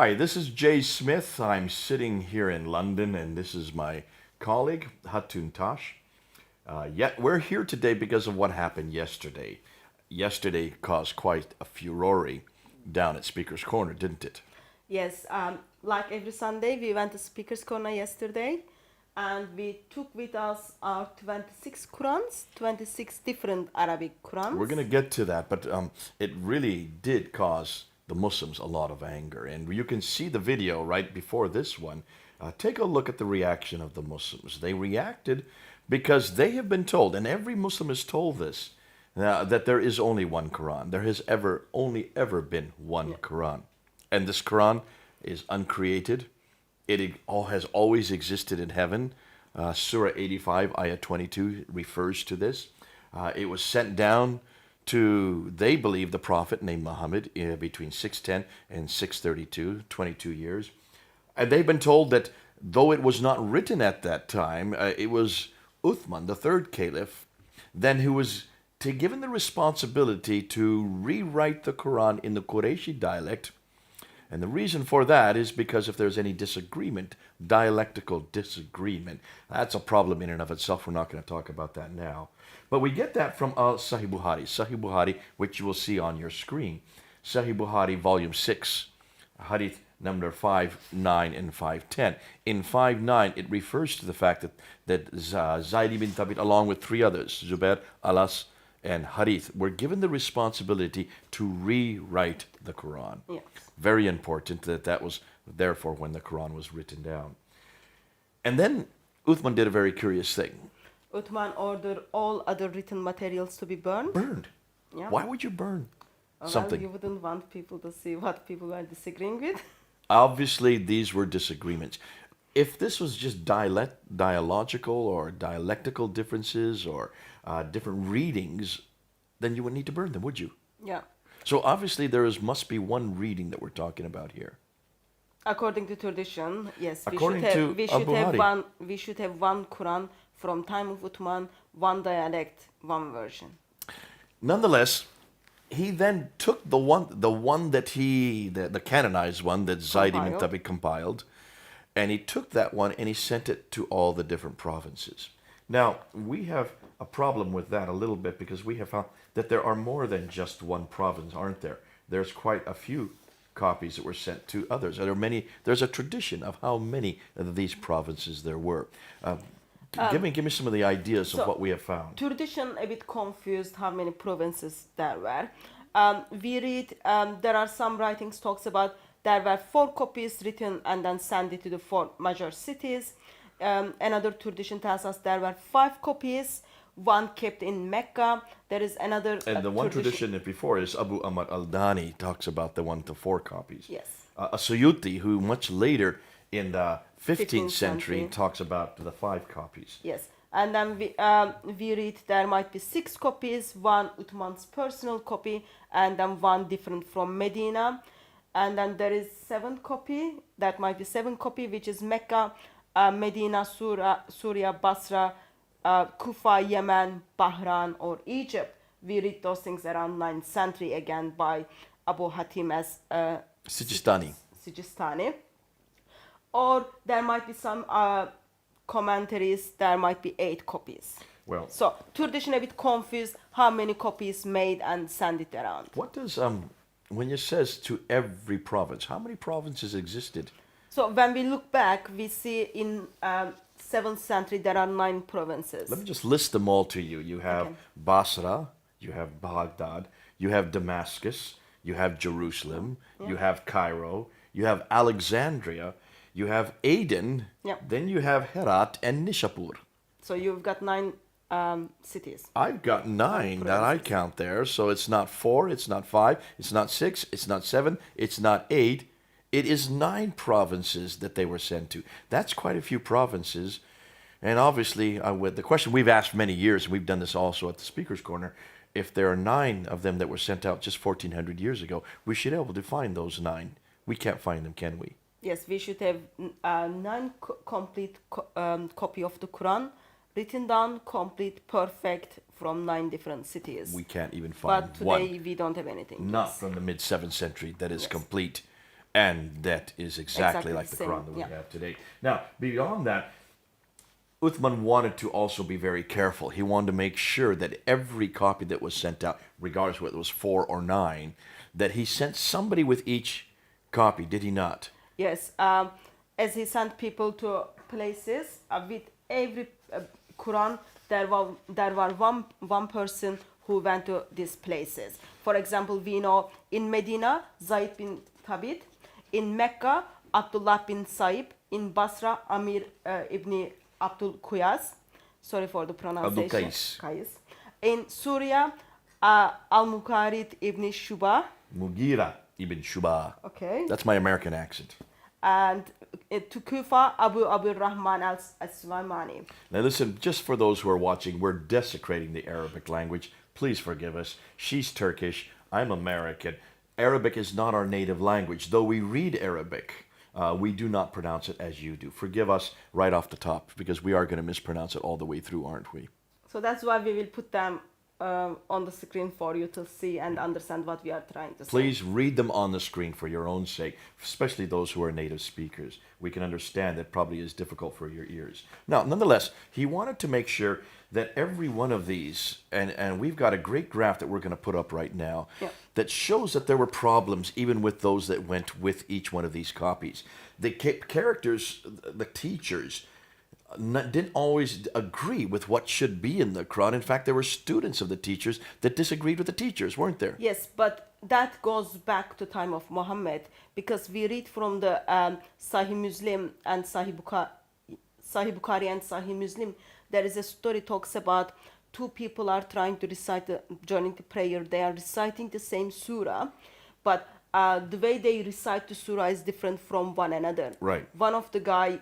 Hi, this is Jay Smith. I'm sitting here in London, and this is my colleague, Hatun Tosh. Yet we're here today because of what happened yesterday. Yesterday caused quite a furore down at Speaker's Corner, didn't it? Yes, like every Sunday, we went to Speaker's Corner yesterday, and we took with us our 26 Qurans, 26 different Arabic Qurans. We're going to get to that, but it really did cause the Muslims a lot of anger. And you can see the video right before this one. Take a look at the reaction of the Muslims. They reacted because they have been told, and every Muslim is told this, that there is only one Quran. There has only ever been one Quran. And this Quran is uncreated. It all has always existed in heaven. Surah 85, Ayah 22 refers to this. It was sent down to, they believe, the Prophet named Muhammad between 610 and 632, 22 years. And they've been told that though it was not written at that time, it was Uthman, the third caliph, then who was given the responsibility to rewrite the Quran in the Qurayshi dialect. And the reason for that is because if there's any disagreement, dialectical disagreement, that's a problem in and of itself. We're not going to talk about that now. But we get that from Sahih Bukhari. Sahih Bukhari, which you will see on your screen. Sahih Bukhari, volume 6, hadith number 5, 9, and 510. In 5, 9, it refers to the fact that Zayd ibn Thabit, along with three others, Zubair, Alas, and Harith, were given the responsibility to rewrite the Quran. Yes. Very important that was therefore when the Quran was written down. And then Uthman did a very curious thing. Uthman ordered all other written materials to be burned. Burned. Yeah. Why would you burn Well, something? you wouldn't want people to see what people were disagreeing with. Obviously, these were disagreements. If this was just dialogical or dialectical differences or different readings, then you wouldn't need to burn them, would you? Yeah. So obviously must be one reading that we're talking about here. According to tradition, yes, According to we should Abu have Hari. one Quran from time of Uthman, one dialect, one version. Nonetheless, he then took the one that the canonized one that Zayd ibn Compiled. Thabit compiled, and he took that one and he sent it to all the different provinces. Now, we have a problem with that a little bit because we have found that there are more than just one province, aren't there? There's quite a few copies that were sent to others. There's a tradition of how many of these provinces there were. Give me some of the ideas of what we have found. Tradition a bit confused how many provinces there were. We read there are some writings talks about there were 4 copies written and then sent it to the 4 major cities. Another tradition tells us there were 5 copies, one kept in Mecca. There is another And the one tradition that before is Abu Ahmad al-Dani talks about the 1 to 4 copies. Yes. A Suyuti, who much later in the 15th 15th century century. talks about the 5 copies. Yes, and then we read there might be 6 copies, one Uthman's personal copy, and then one different from Medina, and then there is 7 copy. That might be 7 copy, which is Mecca, Medina, Syria, Basra, Kufa, Yemen, Bahrain, or Egypt. We read those things around 9th century again by Abu Hatim as Sijistani. Sijistani. Or there might be some commentaries, there might be 8 copies. Well, So tradition a bit confused how many copies made and send it around. what does when it says to every province, how many provinces existed? So when we look back, we see in 7th century there are 9 provinces. Let me just list them all to you. You have Okay. Basra, you have Baghdad, you have Damascus, you have Jerusalem, you have Cairo, you have Alexandria, you have Aden, Yeah. then you have Herat and Nishapur. So you've got 9 cities. I've got 9 that I count there, so it's not 4, it's not 5, it's not 6, it's not 7, it's not 8. It is 9 provinces that they were sent to. That's quite a few provinces. And obviously, with the question we've asked many years, and we've done this also at the Speaker's Corner, if there are 9 of them that were sent out just 1,400 years ago, we should be able to find those 9. We can't find them, can we? Yes, we should have 9 complete copy of the Quran, written down, complete, perfect, from 9 different cities. We can't even find But one. today we don't have anything. Not yes. from the mid-7th century that is Yes. complete. And that is exactly like the same, Quran that we yeah. have today. Now, beyond that, Uthman wanted to also be very careful. He wanted to make sure that every copy that was sent out, regardless whether it was 4 or 9, that he sent somebody with each copy, did he not? Yes, as he sent people to places with every Quran, there were one person who went to these places. For example, we know in Medina, Zayd bin Thabit, in Mecca, Abdullah bin Saib, in Basra, Amir ibn Abdul Quyas. Sorry for the Abdul pronunciation. Qais. Qais. In Syria, Al-Muqarid ibn Shuba. Mughira ibn Shuba. Okay. That's my American accent. And to Kufa, Abu Rahman al-Sulaimani. Now listen, just for those who are watching, we're desecrating the Arabic language. Please forgive us. She's Turkish. I'm American. Arabic is not our native language. Though we read Arabic, we do not pronounce it as you do. Forgive us right off the top, because we are going to mispronounce it all the way through, aren't we? So that's why we will put them on the screen for you to see and understand what we are trying to say. Please read them on the screen for your own sake, especially those who are native speakers. We can understand that probably is difficult for your ears. Now, nonetheless, he wanted to make sure that every one of these, and we've got a great graph that we're going to put up right now, that shows that there were problems even with those that went with each one of these copies. The characters, the teachers, didn't always agree with what should be in the Quran. In fact, there were students of the teachers that disagreed with the teachers, weren't there? Yes, but that goes back to time of Muhammad, because we read from the Sahih Muslim and Sahih Bukhari and Sahih Muslim. There is a story talks about two people are trying to recite during the prayer. They are reciting the same surah, but the way they recite the surah is different from one another. Right. One of the guy,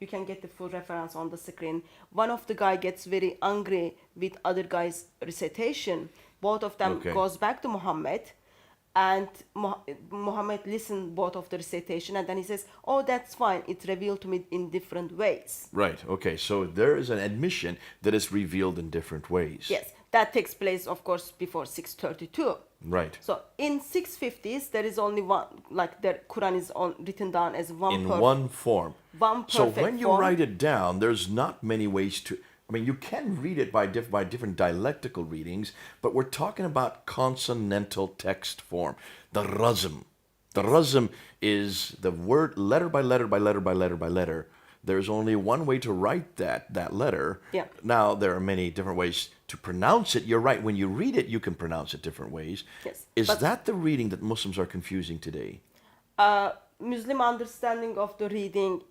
you can get the full reference on the screen. One of the guy gets very angry with other guy's recitation. Both of them goes back to Muhammad, and Muhammad listened both of the recitation, and then he says, "Oh, that's fine. It's revealed to me in different ways." Right. Okay. So there is an admission that is revealed in different ways. Yes, that takes place, of course, before 632. Right. So in 650s, there is only one, like the Quran is written down as one in one form. One perfect so when you form. write it down, there's not many ways to. I mean, you can read it by different dialectical readings, but we're talking about consonantal text form, the razm. The razm is the word letter by letter by letter by letter by letter. There's only one way to write that letter. Yeah. Now, there are many different ways to pronounce it. You're right. When you read it, you can pronounce it different ways. Yes. Is that the reading that Muslims are confusing today? Muslim understanding of the reading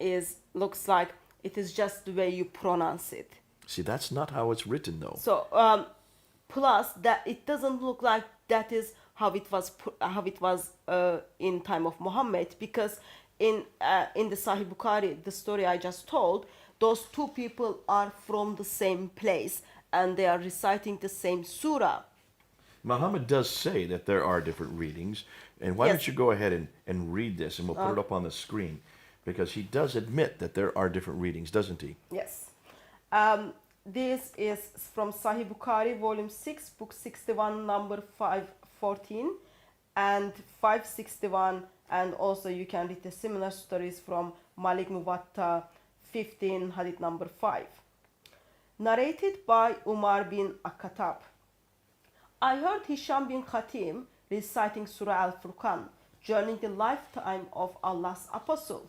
looks like it is just the way you pronounce it. See, that's not how it's written, though. So plus that it doesn't look like that is how it was in time of Muhammad, because in the Sahih Bukhari, the story I just told, those two people are from the same place and they are reciting the same surah. Muhammad does say that there are different readings, and why don't you go ahead and read this, and we'll put it up on the screen, because he does admit that there are different readings, doesn't he? Yes. This is from Sahih Bukhari, volume 6, book 61, number 514, and 561, and also you can read the similar stories from Malik Muwatta 15, hadith number 5. Narrated by Umar bin Akhatab. I heard Hisham bin Khatim reciting Surah Al-Furqan during the lifetime of Allah's Apostle,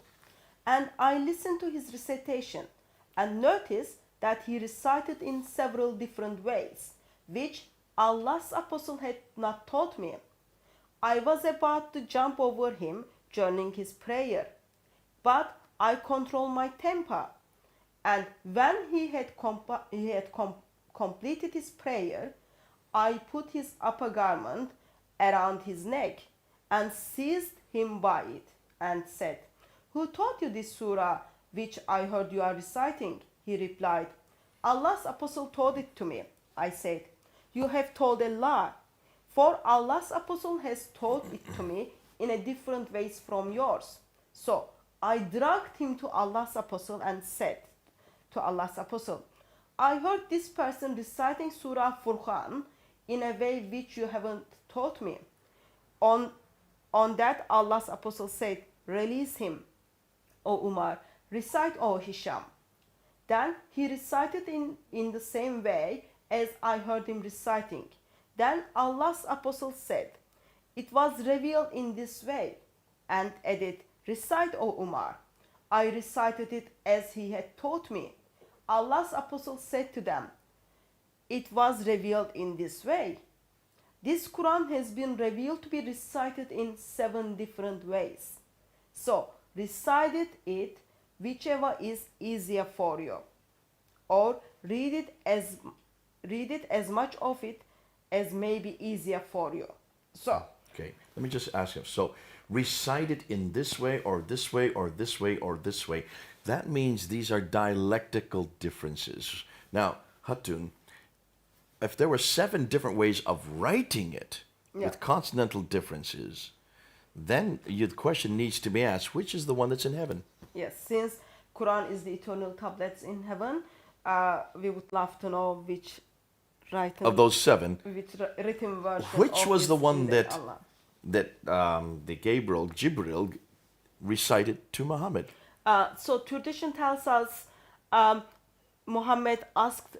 and I listened to his recitation and noticed that he recited in several different ways, which Allah's Apostle had not taught me. I was about to jump over him during his prayer, but I controlled my temper, and when he had completed his prayer, I put his upper garment around his neck and seized him by it and said, "Who taught you this surah which I heard you are reciting?" He replied, "Allah's Apostle taught it to me." I said, "You have told a lie, for Allah's Apostle has taught it to me in a different ways from yours." So I dragged him to Allah's Apostle and said to Allah's Apostle, "I heard this person reciting Surah Furqan in a way which you haven't taught me. On On that, Allah's apostle said, "Release him, O Umar. Recite, O Hisham." Then he recited in the same way as I heard him reciting. Then Allah's apostle said, "It was revealed in this way," and added, "Recite, O Umar." I recited it as he had taught me. Allah's apostle said to them, "It was revealed in this way." This Quran has been revealed to be recited in 7 different ways. So recite it whichever is easier for you, or read it as much of it as may be easier for you. So Okay, let me just ask you. So, recite it in this way, or this way, or this way, or this way. That means these are dialectical differences. Now, Hatun, if there were 7 different ways of writing it with consonantal differences, then the question needs to be asked: which is the one that's in heaven? yes, since Quran is the eternal tablets in heaven, we would love to know which written Of those 7, written version. which of was the is one in that Allah. the Jibril recited to Muhammad? So tradition tells us Muhammad asked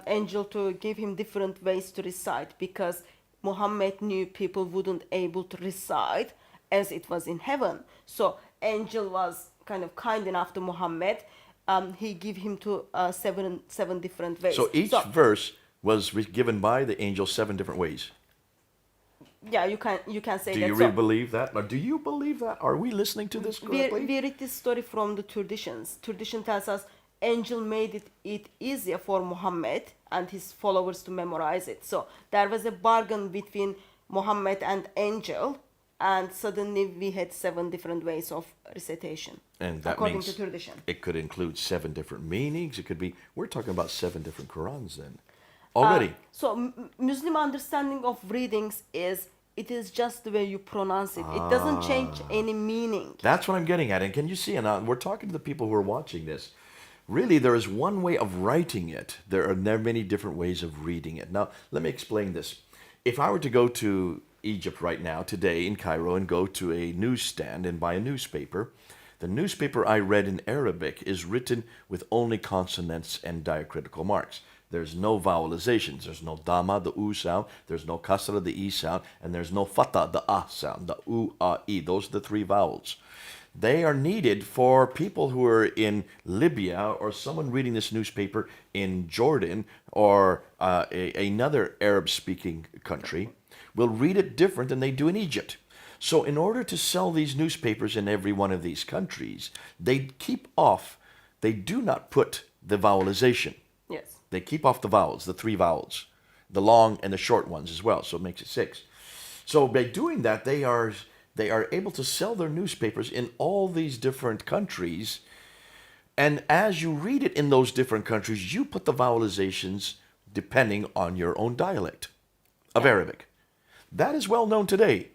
angel to give him different ways to recite because Muhammad knew people wouldn't able to recite as it was in heaven. So angel was kind of kind enough to Muhammad. He gave him to seven different ways. So each verse was given by the angel 7 different ways. Yeah, you can say Do that. you really believe that? Or do you believe that? Are we listening to this correctly? We read this story from the traditions. Tradition tells us angel made it easier for Muhammad and his followers to memorize it. So there was a bargain between Muhammad and angel, and suddenly we had 7 different ways of recitation. And that according means to tradition. it could include 7 different meanings. It could be, we're talking about 7 different Qurans then. Already. So Muslim understanding of readings is it is just the way you pronounce it. It doesn't change any meaning. That's what I'm getting at. And can you see, and we're talking to the people who are watching this, really there is one way of writing it. There are many different ways of reading it. Now, let me explain this. If I were to go to Egypt right now, today in Cairo, and go to a newsstand and buy a newspaper, the newspaper I read in Arabic is written with only consonants and diacritical marks. There's no vowelizations. There's no dama, the u sound. There's no kasra, the e sound. And there's no fata, the ah sound, the u, ah, e. Those are the 3 vowels. They are needed for people who are in Libya, or someone reading this newspaper in Jordan, or another Arab-speaking country will read it different than they do in Egypt. So in order to sell these newspapers in every one of these countries, they do not put the vowelization. Yes. They keep off the vowels, the 3 vowels, the long and the short ones as well, so it makes it 6. So by doing that, they are able to sell their newspapers in all these different countries, and as you read it in those different countries, you put the vowelizations depending on your own dialect of Arabic. That is well known today.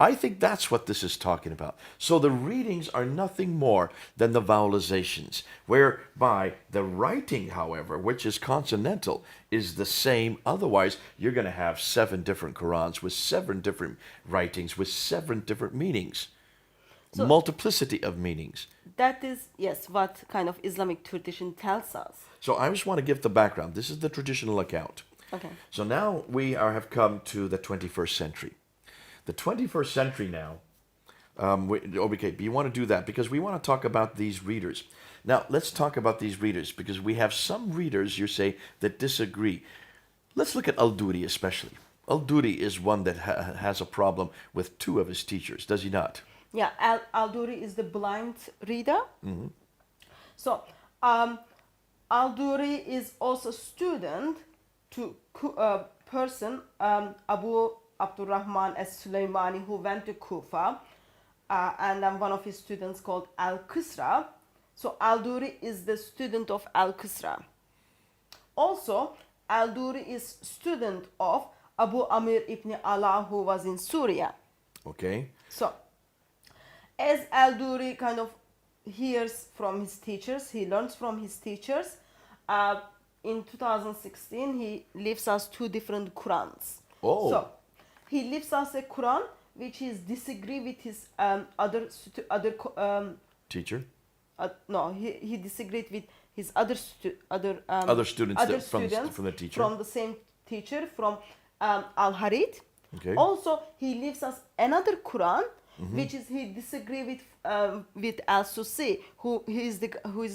I think that's what this is talking about. So the readings are nothing more than the vowelizations, whereby the writing, however, which is consonantal, is the same. Otherwise, you're going to have 7 different Qurans with 7 different writings with 7 different meanings. So, multiplicity of meanings. That is, yes, what kind of Islamic tradition tells us. So I just want to give the background. This is the traditional account. Okay. So now we have come to the 21st century. The 21st century now, okay, you want to do that because we want to talk about these readers. Now, let's talk about these readers because we have some readers, you say, that disagree. Let's look at Al-Duri especially. Al-Duri is one that has a problem with 2 of his teachers, does he not? Yeah, Al-Duri is the blind reader. Mm-hmm. So, Al-Duri is also student to person, Abu Abdurrahman as-Sulaymani, who went to Kufa, and then one of his students called Al-Qisra. So Al-Duri is the student of Al-Qisra. Also, Al-Duri is student of Abu Amir ibn Allah, who was in Syria. Okay. So, as Al-Duri kind of hears from his teachers, he learns from his teachers, in 2016, he leaves us 2 different Qurans. Oh. So, he leaves us a Quran which is disagree with his Teacher? no, he disagreed with his other Other students other that- from students the teacher? from the same teacher from Al Harid. Okay. Also, he leaves us another Quran, Mm-hmm. which is he disagree with Al Susi, who is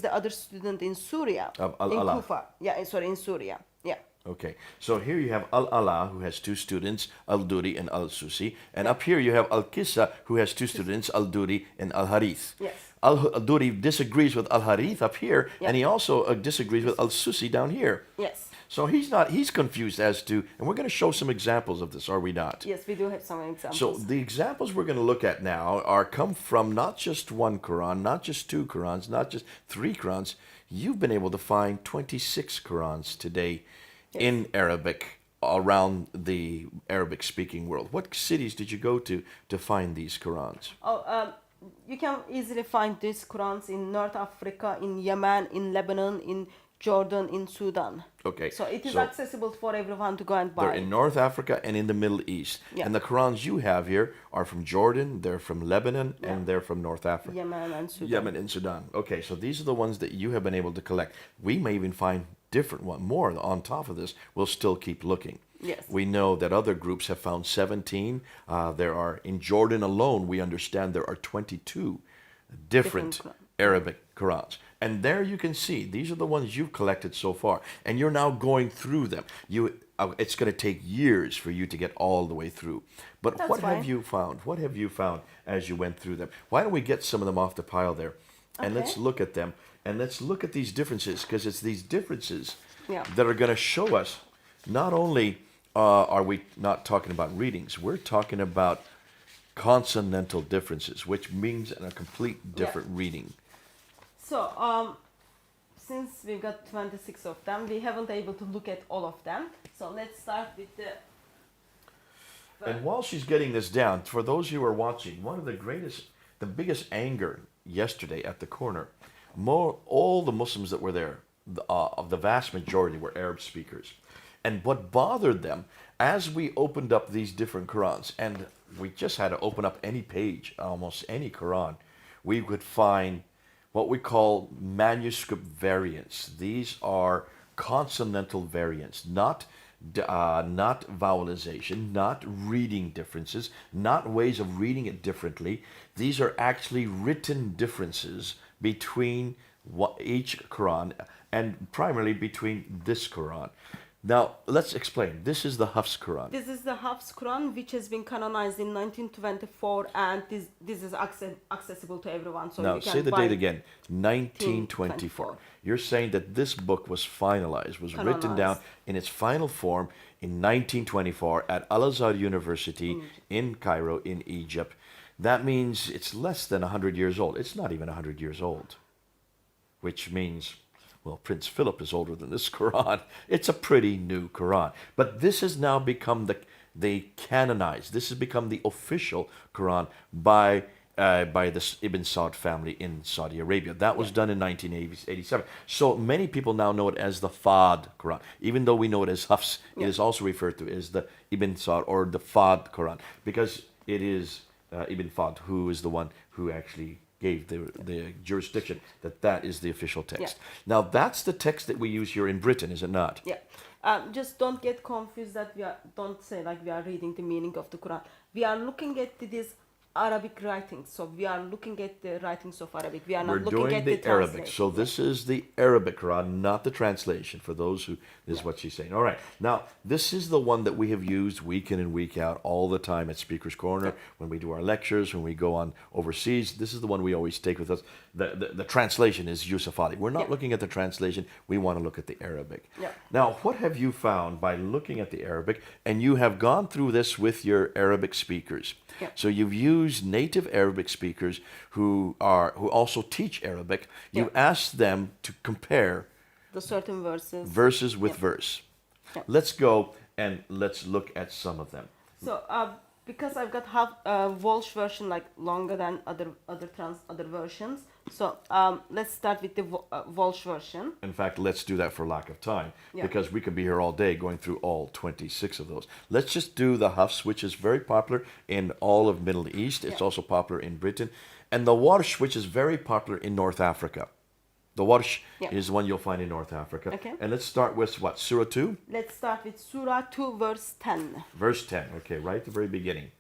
the other student in Syria, Of in Al-Ala. Kufa. Yeah, sorry, in Syria. Yeah. Okay, so here you have Al-Ala, who has two students, Al-Duri and Al-Susi. And up here you have Al-Qissa, who has two students, Al-Duri and Al-Harith. Yes. Al-Duri disagrees with Al-Harith up here, Yeah. and he also disagrees with Al-Susi down here. Yes. So he's confused as to, and we're going to show some examples of this, are we not? Yes, we do have some examples. So the examples we're going to look at now come from not just one Quran, not just two Qurans, not just three Qurans. You've been able to find 26 Qurans today in Arabic around the Arabic-speaking world. What cities did you go to find these Qurans? You can easily find these Qurans in North Africa, in Yemen, in Lebanon, in Jordan, in Sudan. Okay. So it is so accessible for everyone to go and buy. they're in North Africa and in the Middle East. Yeah. And the Qurans you have here are from Jordan, they're from Lebanon, and they're from North Africa. Yemen and Sudan. Yemen and Sudan. Okay, so these are the ones that you have been able to collect. We may even find different one more on top of this. We'll still keep looking. Yes. We know that other groups have found 17. There are, in Jordan alone, we understand there are 22 different Different Arabic Qurans. And there you can see, these are the ones you've collected so far. And you're now going through them. It's going to take years for you to get all the way through. But That's what have fine. you found? What have you found as you went through them? Why don't we get some of them off the pile there? And let's Okay. look at them. And let's look at these differences, because it's these differences Yeah. that are going to show us not only are we not talking about readings, we're talking about consonantal differences, which means a complete different reading. So, since we've got 26 of them, we haven't able to look at all of them. So let's start with the. And while she's getting this down, for those who are watching, one of the biggest anger yesterday at the corner, all the Muslims that were there, the vast majority were Arab speakers. And what bothered them, as we opened up these different Qurans, and we just had to open up any page, almost any Quran, we could find what we call manuscript variants. These are consonantal variants, not vowelization, not reading differences, not ways of reading it differently. These are actually written differences between each Quran, and primarily between this Quran. Now, let's explain. This is the Hafs Quran. This is the Hafs Quran, which has been canonized in 1924, and this is accessible to everyone. So Now, you can say the buy date again, 1924. You're saying that this book was finalized, was written down Canonized. in its final form in 1924 at Al-Azhar University in Cairo, in Egypt. That means it's less than 100 years old. It's not even 100 years old, which means, well, Prince Philip is older than this Quran. It's a pretty new Quran. But this has now become the canonized. This has become the official Quran by the Ibn Saud family in Saudi Arabia. That was done in 1987. So many people now know it as the Fard Quran. Even though we know it as Hafs, it is also referred to as the Ibn Saud or the Fard Quran, because it is Ibn Fad, who is the one who actually gave the jurisdiction that is the official text. Yeah. Now, that's the text that we use here in Britain, is it not? Yeah. Just don't get confused that don't say like we are reading the meaning of the Quran. We are looking at these Arabic writings. So we are looking at the writings of Arabic. We are not We're looking doing at the the Arabic. translation. So this is the Arabic Quran, not the translation, for those who, this is what she's saying. All right. Now, this is the one that we have used week in and week out all the time at Speaker's Corner, when we do our lectures, when we go on overseas. This is the one we always take with us. The translation is Yusuf Ali. We're not looking at the translation. We want to look at the Arabic. Yeah. Now, what have you found by looking at the Arabic? And you have gone through this with your Arabic speakers. Yeah. So you've used native Arabic speakers who also teach Arabic. You asked them to compare The certain verses. verses with verse. Yeah. Let's go and let's look at some of them. So because I've got half Welsh version like longer than other versions, So let's start with the Walsh version. In fact, let's do that for lack of time, Yeah. because we could be here all day going through all 26 of those. Let's just do the Hafs, which is very popular in all of Middle East. It's Yeah. also popular in Britain. And the Warsh, which is very popular in North Africa. The Warsh Yeah. is the one you'll find in North Africa. Okay. And let's start with what? Surah 2? Let's start with Surah 2, verse 10. Verse 10. Okay, right at the very beginning.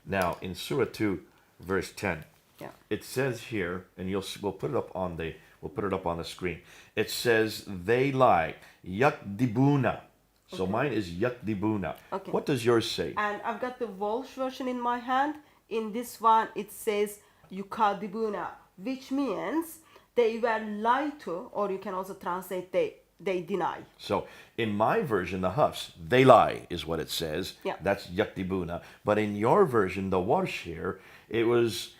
Now, in Surah 2, verse 10, Yeah. it says here, and we'll put it up on the screen. It says they lie, yakdibuna. So mine is yakdibuna. Okay. What does yours say? And I've got the Walsh version in my hand. In this one, it says yukadibuna, which means they were lied to, or you can also translate they deny. So in my version, the Hafs, they lie is what it says. Yeah. That's yakdibuna. But in your version, the Warsh here, it was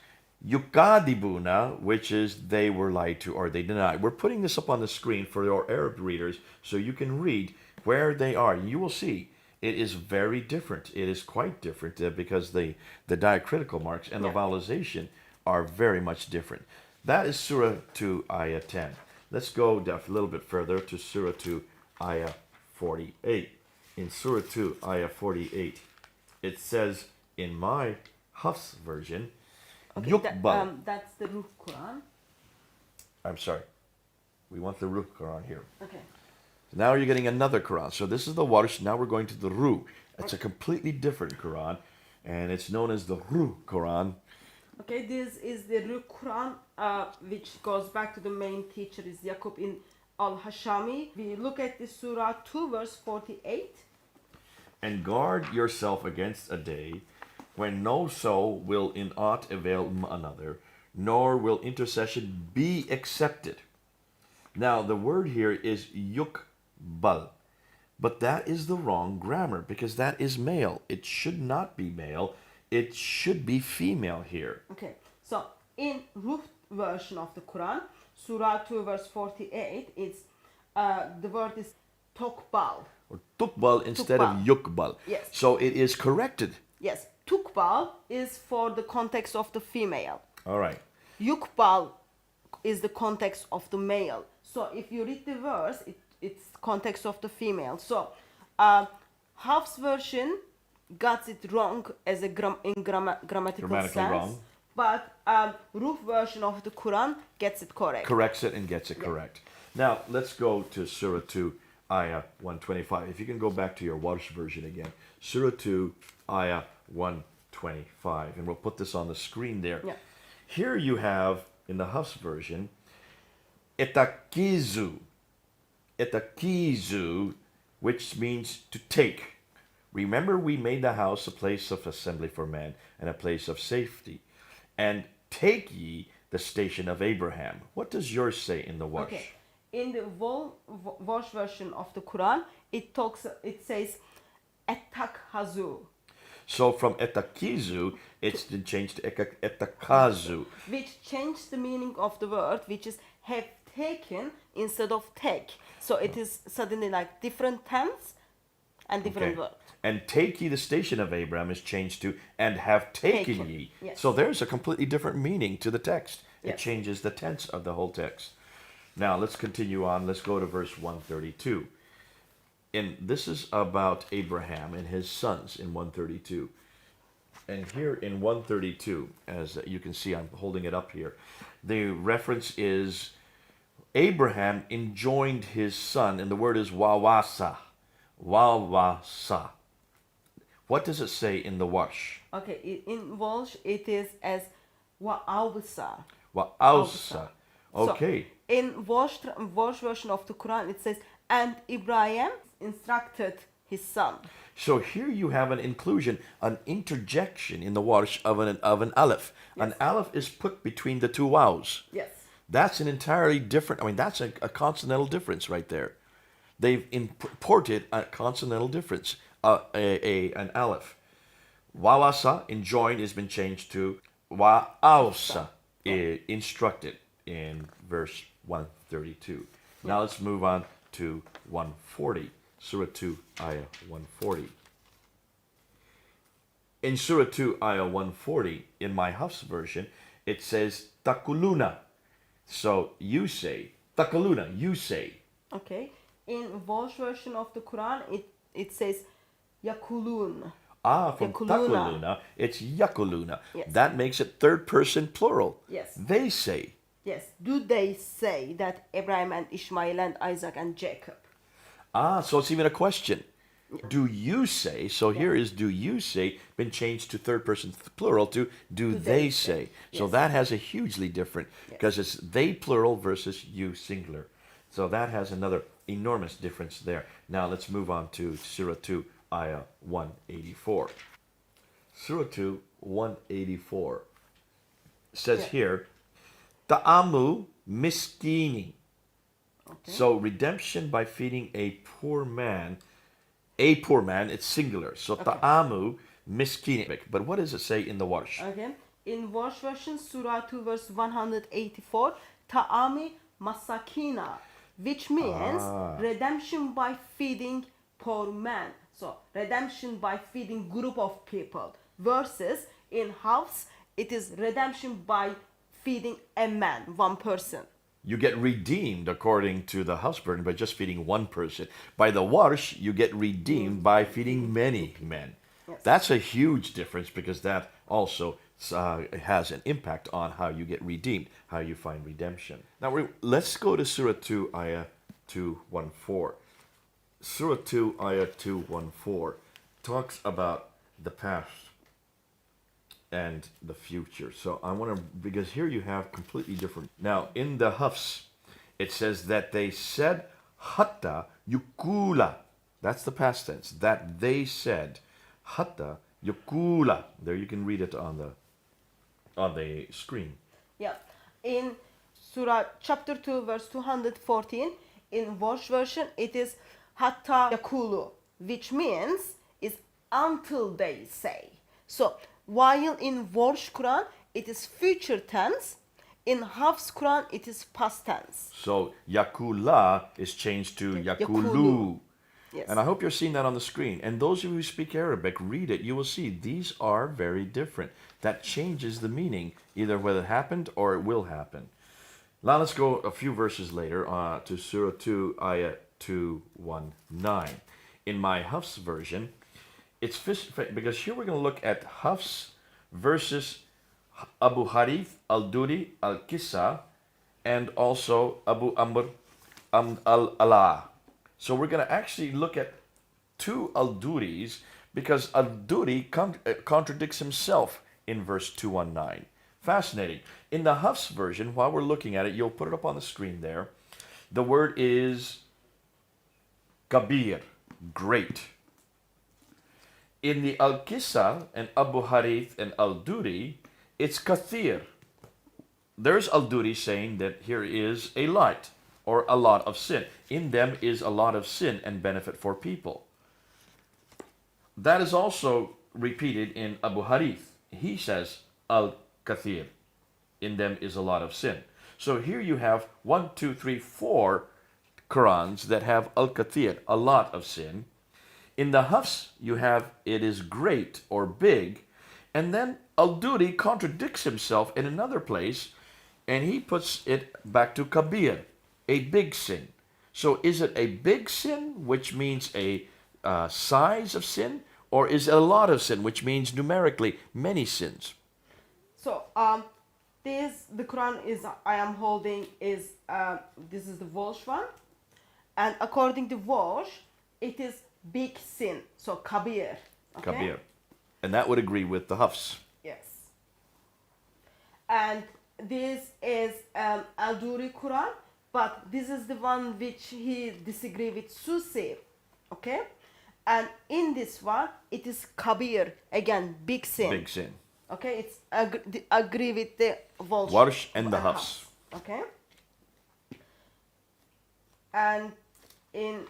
yukadibuna, which is they were lied to or they denied. We're putting this up on the screen for your Arab readers so you can read where they are. You will see it is very different. It is quite different because the diacritical marks and the Yeah. vowelization are very much different. That is Surah 2, Ayah 10. Let's go a little bit further to Surah 2, Ayah 48. In Surah 2, Ayah 48, it says in my Hafs version, Okay, Yukbal. that's the Ruh Quran. I'm sorry. We want the Ruh Quran here. Okay. Now you're getting another Quran. So this is the Warsh. Now we're going to the Ruh. It's a completely different Quran, and it's known as the Ruh Quran. Okay, this is the Ruh Quran, which goes back to the main teacher is Yaqub in al-Hashami. We look at the Surah 2, verse 48. And guard yourself against a day when no soul will in aught avail another, nor will intercession be accepted. Now, the word here is yukbal, but that is the wrong grammar because that is male. It should not be male. It should be female here. Okay, so in Ruh version of the Quran, Surah 2, verse 48, it's the word is tokbal. Or tukbal instead of yukbal. Yes. So it is corrected. Yes, tukbal is for the context of the female. All right. Yukbal is the context of the male. So if you read the verse, it's context of the female. So Hafs version got it wrong as a grammatical Grammatically sense, wrong. but Ruh version of the Quran gets it correct. Corrects it and gets it correct. Now, let's go to Surah 2, Ayah 125. If you can go back to your Warsh version again. Surah 2, Ayah 125. And we'll put this on the screen there. Yeah. Here you have, in the Hafs version, etakizu. Etakizu, which means to take. Remember, we made the house a place of assembly for man and a place of safety. And take ye the station of Abraham. What does yours say in the Warsh? Okay. In the Warsh version of the Quran, it says etakhazu, So from etakizu, it's been changed to etakazu. which changed the meaning of the word, which is have taken instead of take. So it is suddenly like different tense and different word. And take ye the station of Abraham is changed to and have taken Taken, ye. yes. So there's a completely different meaning to the text. It Yes. changes the tense of the whole text. Now let's continue on. Let's go to verse 132. And this is about Abraham and his sons in 132. And here in 132, as you can see, I'm holding it up here, the reference is Abraham enjoined his son, and the word is wawasa. Wawasa. What does it say in the Warsh? Okay, in Walsh it is as wa'awsa. Wa'ausa. Okay. So, in Walsh version of the Quran it says, and Ibrahim instructed his son. So here you have an inclusion, an interjection in the Warsh of an aleph. An Yes. aleph is put between the two wows. Yes. That's an entirely different, that's a consonantal difference right there. They've imported a consonantal difference, an aleph. Wawasa, enjoined, has been changed to wa'ausa, instructed in verse 132. Now let's move on to 140, Surah 2, Ayah 140. In Surah 2, Ayah 140, in my Hafs version, it says takuluna. So you say, takaluna, you say. Okay. In Welsh version of the Quran, it says yakulun. Ah, from Yakuluna. takaluna, it's yakuluna. Yes. That makes it third person plural. Yes. They say. Yes. Do they say that Abraham and Ishmael and Isaac and Jacob? Ah, so it's even a question. Do you say? So here is do you say been changed to third person plural to do they say. So Yes. that has a hugely different, because it's they plural versus you singular. So that has another enormous difference there. Now let's move on to Surah 2, Ayah 184. Surah 2, 184 says Yeah. here, Ta'amu miskini. Okay. So redemption by feeding a poor man, it's singular. So ta'amu miskini. But what does it say in the Warsh? Okay. In Welsh version, Surah 2, verse 184, Ta'ami Masakina, which means redemption by feeding poor man. So, redemption by feeding group of people. Versus in Hafs, it is redemption by feeding a man, one person. You get redeemed according to the house burden by just feeding one person. By the Warsh, you get redeemed by feeding many men. Yes. That's a huge difference because that also has an impact on how you get redeemed, how you find redemption. Now let's go to Surah 2, Ayah 214. Surah 2, Ayah 214 talks about the past and the future. So I want to, because here you have completely different. Now in the Hafs, it says that they said hatta yukula. That's the past tense. That they said hatta yukula. There you can read it on the screen. Yeah. In Surah chapter 2, verse 214, in Welsh version, it is Hatta Yakulu, which means is until they say. So, while in Welsh Quran, it is future tense, in Hafs Quran, it is past tense. So yakula is changed to yakulu. Yes. And I hope you're seeing that on the screen. And those of you who speak Arabic, read it. You will see these are very different. That changes the meaning, either whether it happened or it will happen. Now let's go a few verses later to Surah 2, Ayah 219. In my Hafs version, it's because here we're going to look at Hafs versus Abu Harith al-Duri al-Kissa and also Abu Amr al-Ala. So we're going to actually look at two al-Duris because al-Duri contradicts himself in verse 219. Fascinating. In the Hafs version, while we're looking at it, you'll put it up on the screen there. The word is kabir, great. In the al-Kissa and Abu Harith and al-Duri, it's kathir. There's al-Duri saying that here is a light or a lot of sin. In them is a lot of sin and benefit for people. That is also repeated in Abu Harith. He says al-kathir. In them is a lot of sin. So here you have 1, 2, 3, 4 Qurans that have al-kathir, a lot of sin. In the Hafs, you have it is great or big. And then al-Duri contradicts himself in another place and he puts it back to kabir, a big sin. So is it a big sin, which means a size of sin, or is it a lot of sin, which means numerically many sins? So, the Quran is I am holding is this is the Welsh one, and according to Welsh, it is big sin. So kabir. Okay? Kabir. And that would agree with the Hafs. Yes. And this is al-Duri Quran, but this is the one which he disagree with Susi. Okay? And in this one, it is kabir, again, big sin. Big sin. Okay, it's agree with the Welsh. Warsh and the Hafs. Okay. And in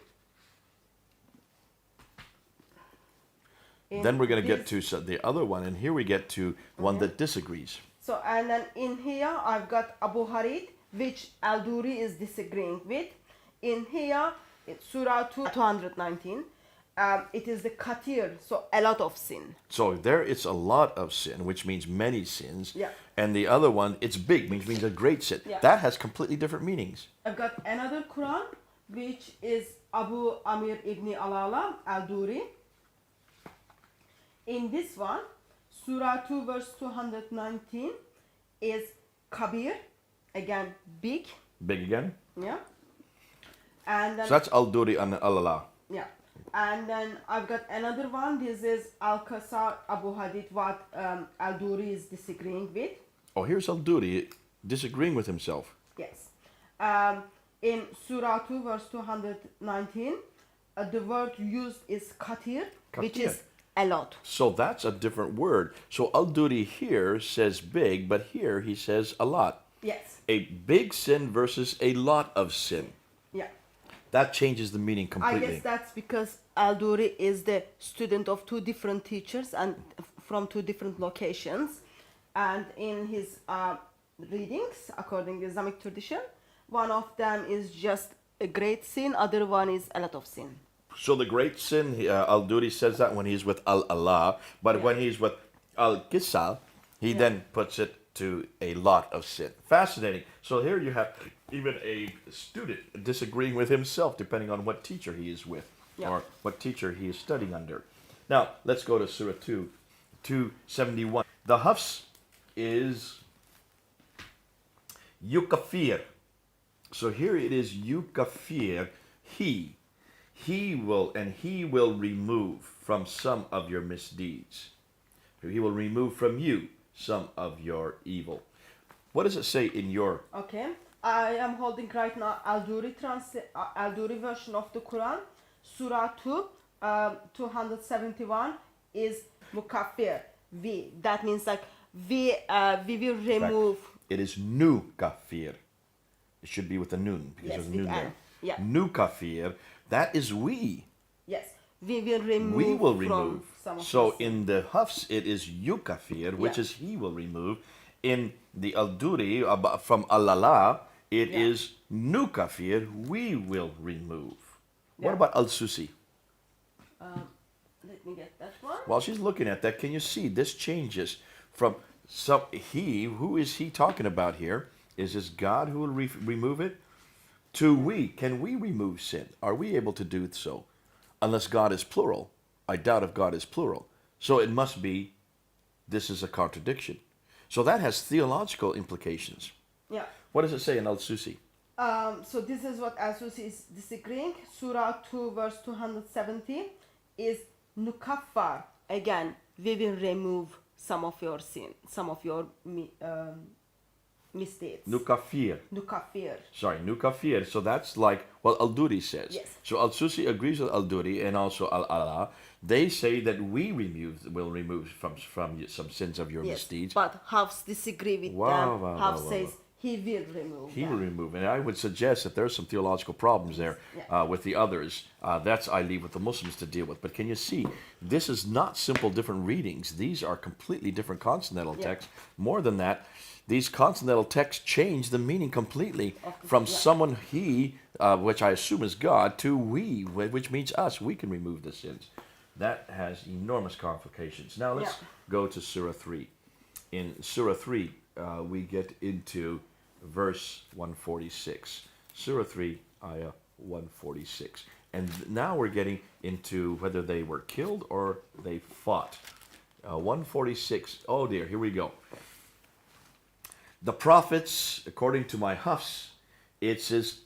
then we're going to get to the other one, and here we get to one that disagrees. So, and then in here, I've got Abu Harith, which al-Duri is disagreeing with. In here, it's Surah 219. it is the katir, so a lot of sin. So there it's a lot of sin, which means many sins. Yeah. And the other one, it's big, which means a great sin. Yeah. That has completely different meanings. I've got another Quran, which is Abu Amir ibn Alala al-Duri. In this one, Surah 2 verse 219 is Kabir, again big, Big again. yeah. And then, So that's Al-Duri and Al-Allah. yeah. And then I've got another one, this is Al-Qasar Abu Hadid, what al-Duri is disagreeing with. Oh, here's Al-Duri disagreeing with himself. Yes. In Surah 2 verse 219, the word used is katir, which Katir. is a lot. So that's a different word. So Al-Duri here says big, but here he says a lot. Yes. A big sin versus a lot of sin. Yeah. That changes the meaning I completely. guess that's because Al-Duri is the student of two different teachers and from two different locations. And in his readings, according to Islamic tradition, one of them is just a great sin, other one is a lot of sin. So the great sin, Al-Duri says that when he's with Al-Allah, but Yeah. when he's with Al-Qisal, he Yeah. then puts it to a lot of sin. Fascinating. So here you have even a student disagreeing with himself depending on what teacher he is with Yeah. or what teacher he is studying under. Now, let's go to Surah 2, 271. The Hafs is Yukafir. So here it is Yukafir, he will remove from some of your misdeeds. He will remove from you some of your evil. What does it say in your? Okay, I am holding right now Al-Duri version of the Quran. Surah 2, 271 is Mukaffir. That means like we will remove. It is nu kafir. It should be with a nun because Yes, there's a with nun there. an, yeah. Nu kafir. That is we. Yes, we will remove. We will from remove. some of So the sin. in the Hafs, it is yukafir, which Yeah. is he will remove. In the Al-Duri from Al-Allah, it Yeah. is nukafir, we will remove. What Yeah. about Al-Susi? Let me get that one. While she's looking at that, can you see this changes from some he? Who is he talking about here? Is this God who will remove it? To we. Can we remove sin? Are we able to do so? Unless God is plural. I doubt if God is plural. So it must be, this is a contradiction. So that has theological implications. Yeah. What does it say in Al-Susi? So this is what Al-Susi is disagreeing. Surah 2 verse 270 is Nukaffar. Again, we will remove some of your sin, some of your mistakes. Nukafir. Nukaffir. Sorry, nukafir. So that's like what Al-Duri says. Yes. So Al-Susi agrees with Al-Duri and also Al-Allah. They say that we will remove from you some sins of your Yes. misdeeds. But Hafs disagree with Wow, them. wow, Hafs wow, says wow. he will remove He them. will remove. And I would suggest that there's some theological problems there Yeah. with the others. That's I leave with the Muslims to deal with. But can you see, this is not simple different readings. These are completely different consonantal Yeah. texts. More than that, these consonantal texts change the meaning completely Of the- from yeah. someone he, which I assume is God, to we, which means us. We can remove the sins. That has enormous complications. Now let's Yeah. go to Surah 3. In Surah 3, we get into verse 146. Surah 3, ayah 146. And now we're getting into whether they were killed or they fought. 146, oh dear, here we go. The prophets, according to my Hafs, it is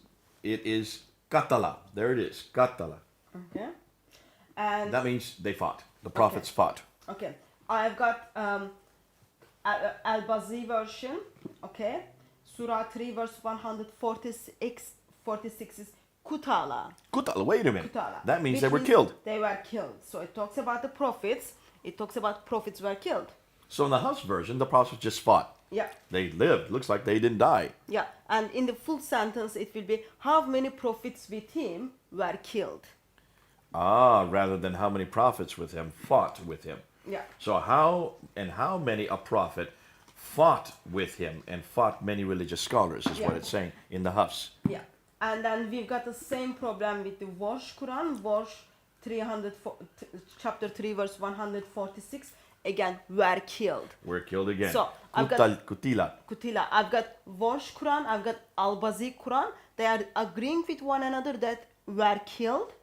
katala. There it is, katala. Okay. And That means they fought. The prophets fought. okay, I've got Al-Bazi version. Okay, Surah 3 verse 146 is Kutala. Kutala, wait a minute. Kutala. That means Which they were killed. They were killed. So it talks about the prophets. It talks about prophets were killed. So in the Hafs version, the prophets just fought. Yeah. They lived. Looks like they didn't die. Yeah. And in the full sentence, it will be how many prophets with him were killed. Rather than how many prophets with him fought with him. Yeah. So how many a prophet fought with him and fought many religious scholars is what Yeah. it's saying in the Hafs. Yeah. And then we've got the same problem with the Warsh Quran. Warsh chapter 3 verse 146, again were killed. We're killed again. So, I've got- Kutila. Kutila. I've got Warsh Quran, I've got Al-Bazi Quran. They are agreeing with one another that were killed,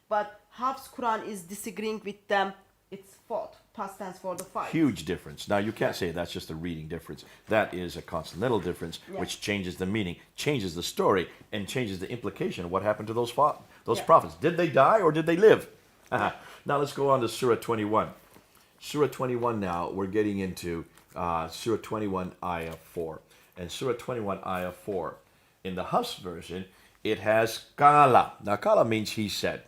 but Hafs Quran is disagreeing with them. It's fought, past tense for the fight. Huge difference. Now, you can't say that's just a reading difference. That is a consonantal difference, Yeah. which changes the meaning, changes the story, and changes the implication of what happened to those Yeah. prophets. Did they die or did they live? Now, let's go on to Surah 21. Surah 21 now, we're getting into Surah 21, Ayah 4. And Surah 21, Ayah 4, in the Hafs version, it has Kala. Now, Kala means he said.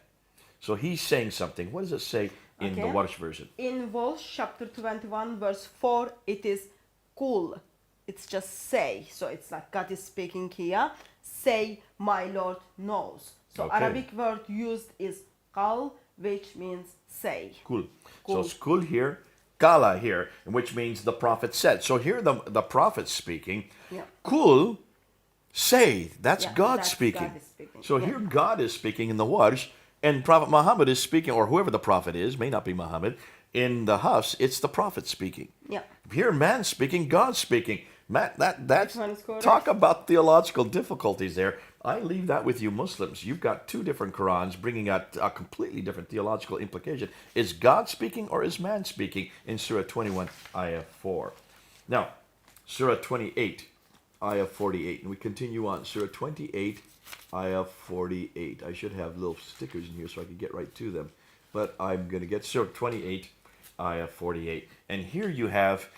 So he's saying something. What does it say in the Okay. Warsh version? In Walsh chapter 21 verse 4, it is kul. It's just say. So it's like God is speaking here. Say, my Lord knows. So Okay. Arabic word used is qal, which means say. Kul. So Kul. it's kul here, Kala here, which means the prophet said. So here the prophet's speaking. Yeah. Kul, say. That's Yeah, God that's speaking. God is speaking. So Yeah. here God is speaking in the Warsh, and Prophet Muhammad is speaking, or whoever the prophet is, may not be Muhammad. In the Hafs, it's the prophet speaking. Yeah. Here, man speaking, God speaking. Man, that's Which one is correct? talk about theological difficulties there. I leave that with you Muslims. You've got two different Qurans bringing out a completely different theological implication. Is God speaking or is man speaking in Surah 21, Ayah 4? Now, Surah 28, Ayah 48. And we continue on. Surah 28, Ayah 48. I should have little stickers in here so I can get right to them. But I'm going to get Surah 28, Ayah 48. And here you have,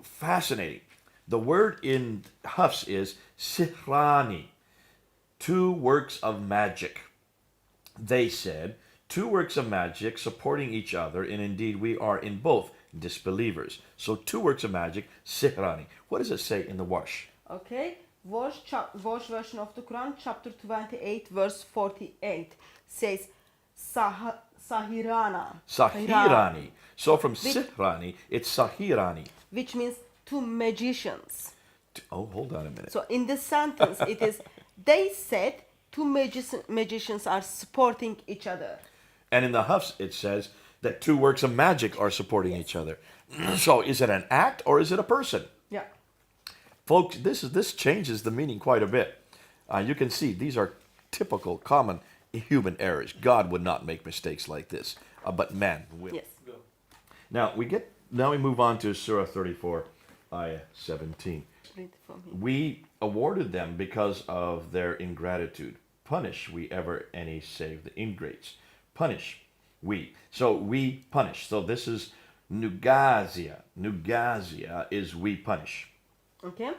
fascinating. The word in Hafs is sihrani, two works of magic. They said, two works of magic supporting each other, and indeed we are in both disbelievers. So two works of magic, sihrani. What does it say in the Warsh? Okay. Warsh version of the Quran, chapter 28, verse 48, says Sahirana. Sahirani. So from sihrani, it's sahirani. Which means two magicians. Oh, hold on a minute. So in this sentence, it is, they said two magicians are supporting each other. And in the Hafs, it says that two works of magic are supporting each other. So is it an act or is it a person? Yeah. Folks, this changes the meaning quite a bit. You can see these are typical, common human errors. God would not make mistakes like this, but man will. Yes. Now we move on to Surah 34, Ayah 17. Read from here. We awarded them because of their ingratitude. Punish we ever any save the ingrates. Punish we. So we punish. So this is nugazia. Nugazia is we punish. Okay.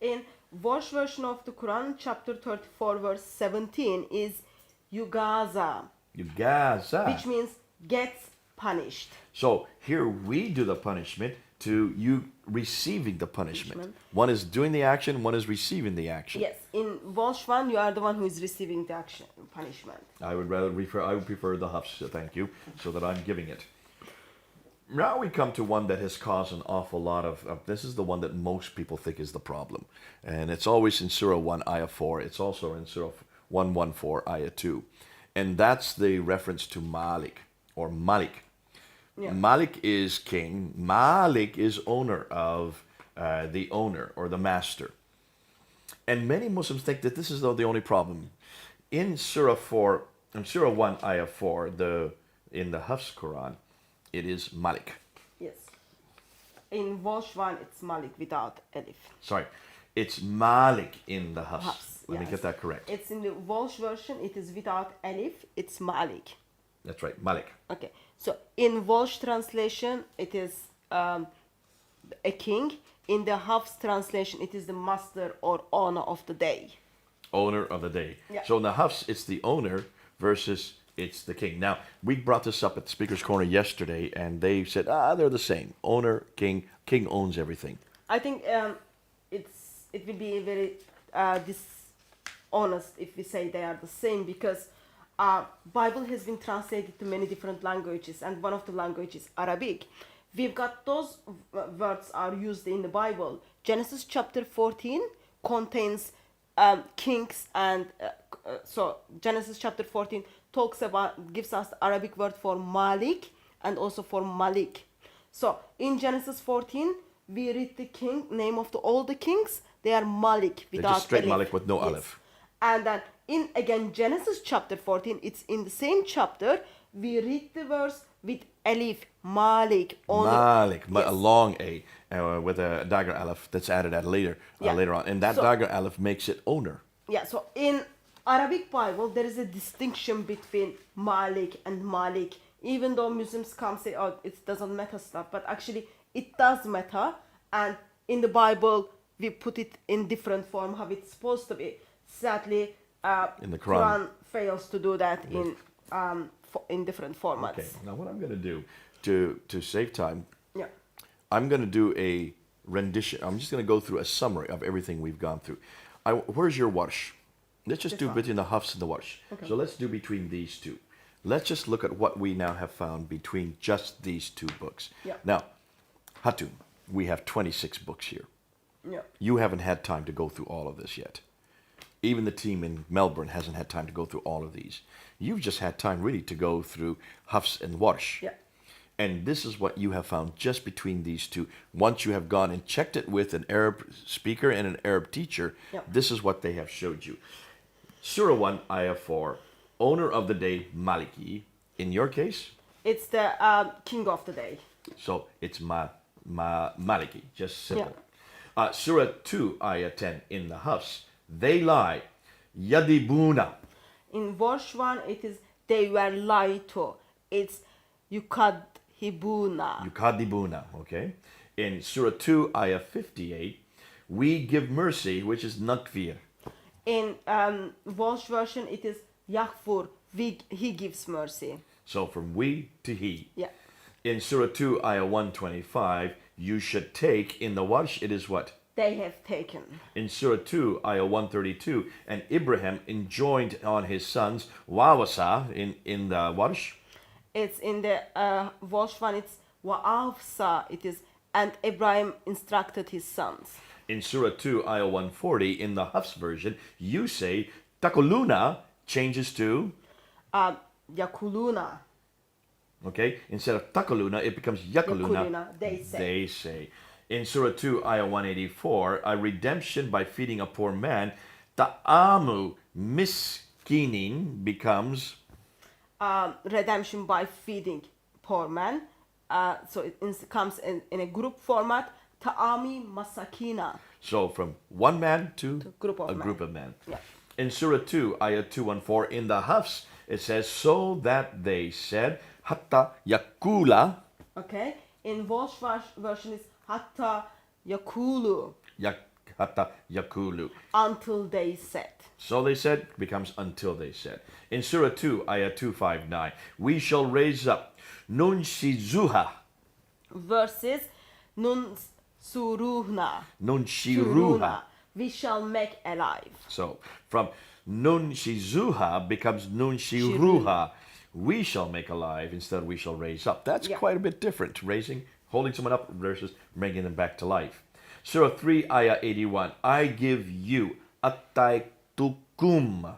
In Warsh version of the Quran, chapter 34, verse 17 is Yugaza, Yugaza. which means gets punished. So here we do the punishment to you receiving the punishment. Punishment. One is doing the action, one is receiving the action. Yes, in Walsh 1, you are the one who is receiving the action, punishment. I would prefer the Hafs, thank you, so that I'm giving it. Now we come to one that has caused an awful lot of, this is the one that most people think is the problem. And it's always in Surah 1, Ayah 4. It's also in Surah 114, Ayah 2. And that's the reference to Malik, or Malik. Yeah. Malik is king. Malik is owner of the owner or the master. And many Muslims think that this is the only problem. In Surah 1, Ayah 4, in the Hafs Quran, it is Malik. Yes. In Walsh 1, it's Malik without Alif. Sorry, it's Malik in the Hafs. Hafs, Let me yes. get that correct. It's in the Walsh version, it is without Alif, it's Malik. That's right, Malik. Okay, so in Walsh translation, it is a king. In the Hafs translation, it is the master or owner of the day. Owner of the day. Yeah. So in the Hafs, it's the owner versus it's the king. Now, we brought this up at the Speaker's Corner yesterday, and they said, they're the same. Owner, king owns everything. I think it will be very dishonest if we say they are the same, because Bible has been translated to many different languages, and one of the languages Arabic. We've got those words are used in the Bible. Genesis chapter 14 contains kings and so Genesis chapter 14 gives us the Arabic word for Malik and also for Malik. So in Genesis 14, we read the name of all the kings. They are Malik They're without just straight alif. Malik with no Yes. aleph. And then in again Genesis chapter 14, it's in the same chapter, we read the verse with alif, Malik. Only, Malik, yes. a long A with a dagger aleph that's added at later on. And that dagger aleph makes it owner. Yeah, so in Arabic Bible, there is a distinction between Malik and Malik. Even though Muslims come say, oh, it doesn't matter stuff, but actually it does matter. And in the Bible, we put it in different form, how it's supposed to be. Sadly, In the Quran. fails to do that in different formats. Okay, now what I'm going to do to save time, Yeah. I'm going to do a rendition. I'm just going to go through a summary of everything we've gone through. Where's your warsh? Let's just do between the hafs and the warsh. Okay. So let's do between these two. Let's just look at what we now have found between just these two books. Yeah. Now, Hatun, we have 26 books here. Yeah. You haven't had time to go through all of this yet. Even the team in Melbourne hasn't had time to go through all of these. You've just had time really to go through Hafs and Warsh. Yeah. And this is what you have found just between these two. Once you have gone and checked it with an Arab speaker and an Arab teacher, Yeah. this is what they have showed you. Surah 1, Ayah 4, owner of the day, Maliki. In your case, It's the king of the day. so it's Maliki, just simple. Surah 2, Ayah 10, in the Hafs, they lie, Yadibuna. In verse 1, it is they were lied to. It's yukadhibuna. Yukadibuna, okay? In Surah 2, Ayah 58, we give mercy, which is Nakfir. In Welsh version, it is Yaghfur. He gives mercy. So from we to he. Yeah. In Surah 2, Ayah 125, you should take. In the Warsh, it is what? They have taken. In Surah 2, Ayah 132, and Ibrahim enjoined on his sons, Wawasa, in the Warsh. It's in the Welsh one, it's Wa'afsa. It is, and Ibrahim instructed his sons. In Surah 2, Ayah 140, in the Hafs version, you say, Takuluna changes to, Yakuluna. okay? Instead of Takuluna, it becomes Yakuluna. Yakuluna, they say. They say. In Surah 2, Ayah 184, a redemption by feeding a poor man, Ta'amu miskinin becomes, Redemption by feeding poor man. So it comes in a group format. Ta'ami masakina. so from one man to group of a men. group of men. Yeah. In Surah 2, Ayah 214, in the Hafs, it says, so that they said, Hatta yakula, Okay. In Welsh version is hatta yakulu. Hatta yakulu. Until they said. So they said becomes until they said. In Surah 2, Ayah 259, we shall raise up Nun Shizuha, Verses nun suruhna. Nun Shiruha. We shall make alive. So from Nun Shizuha becomes Nun Shiruha. We shall make alive instead of we shall raise up. That's Yeah. quite a bit different. Holding someone up versus bringing them back to life. Surah 3, Ayah 81, I give you Ataitukum.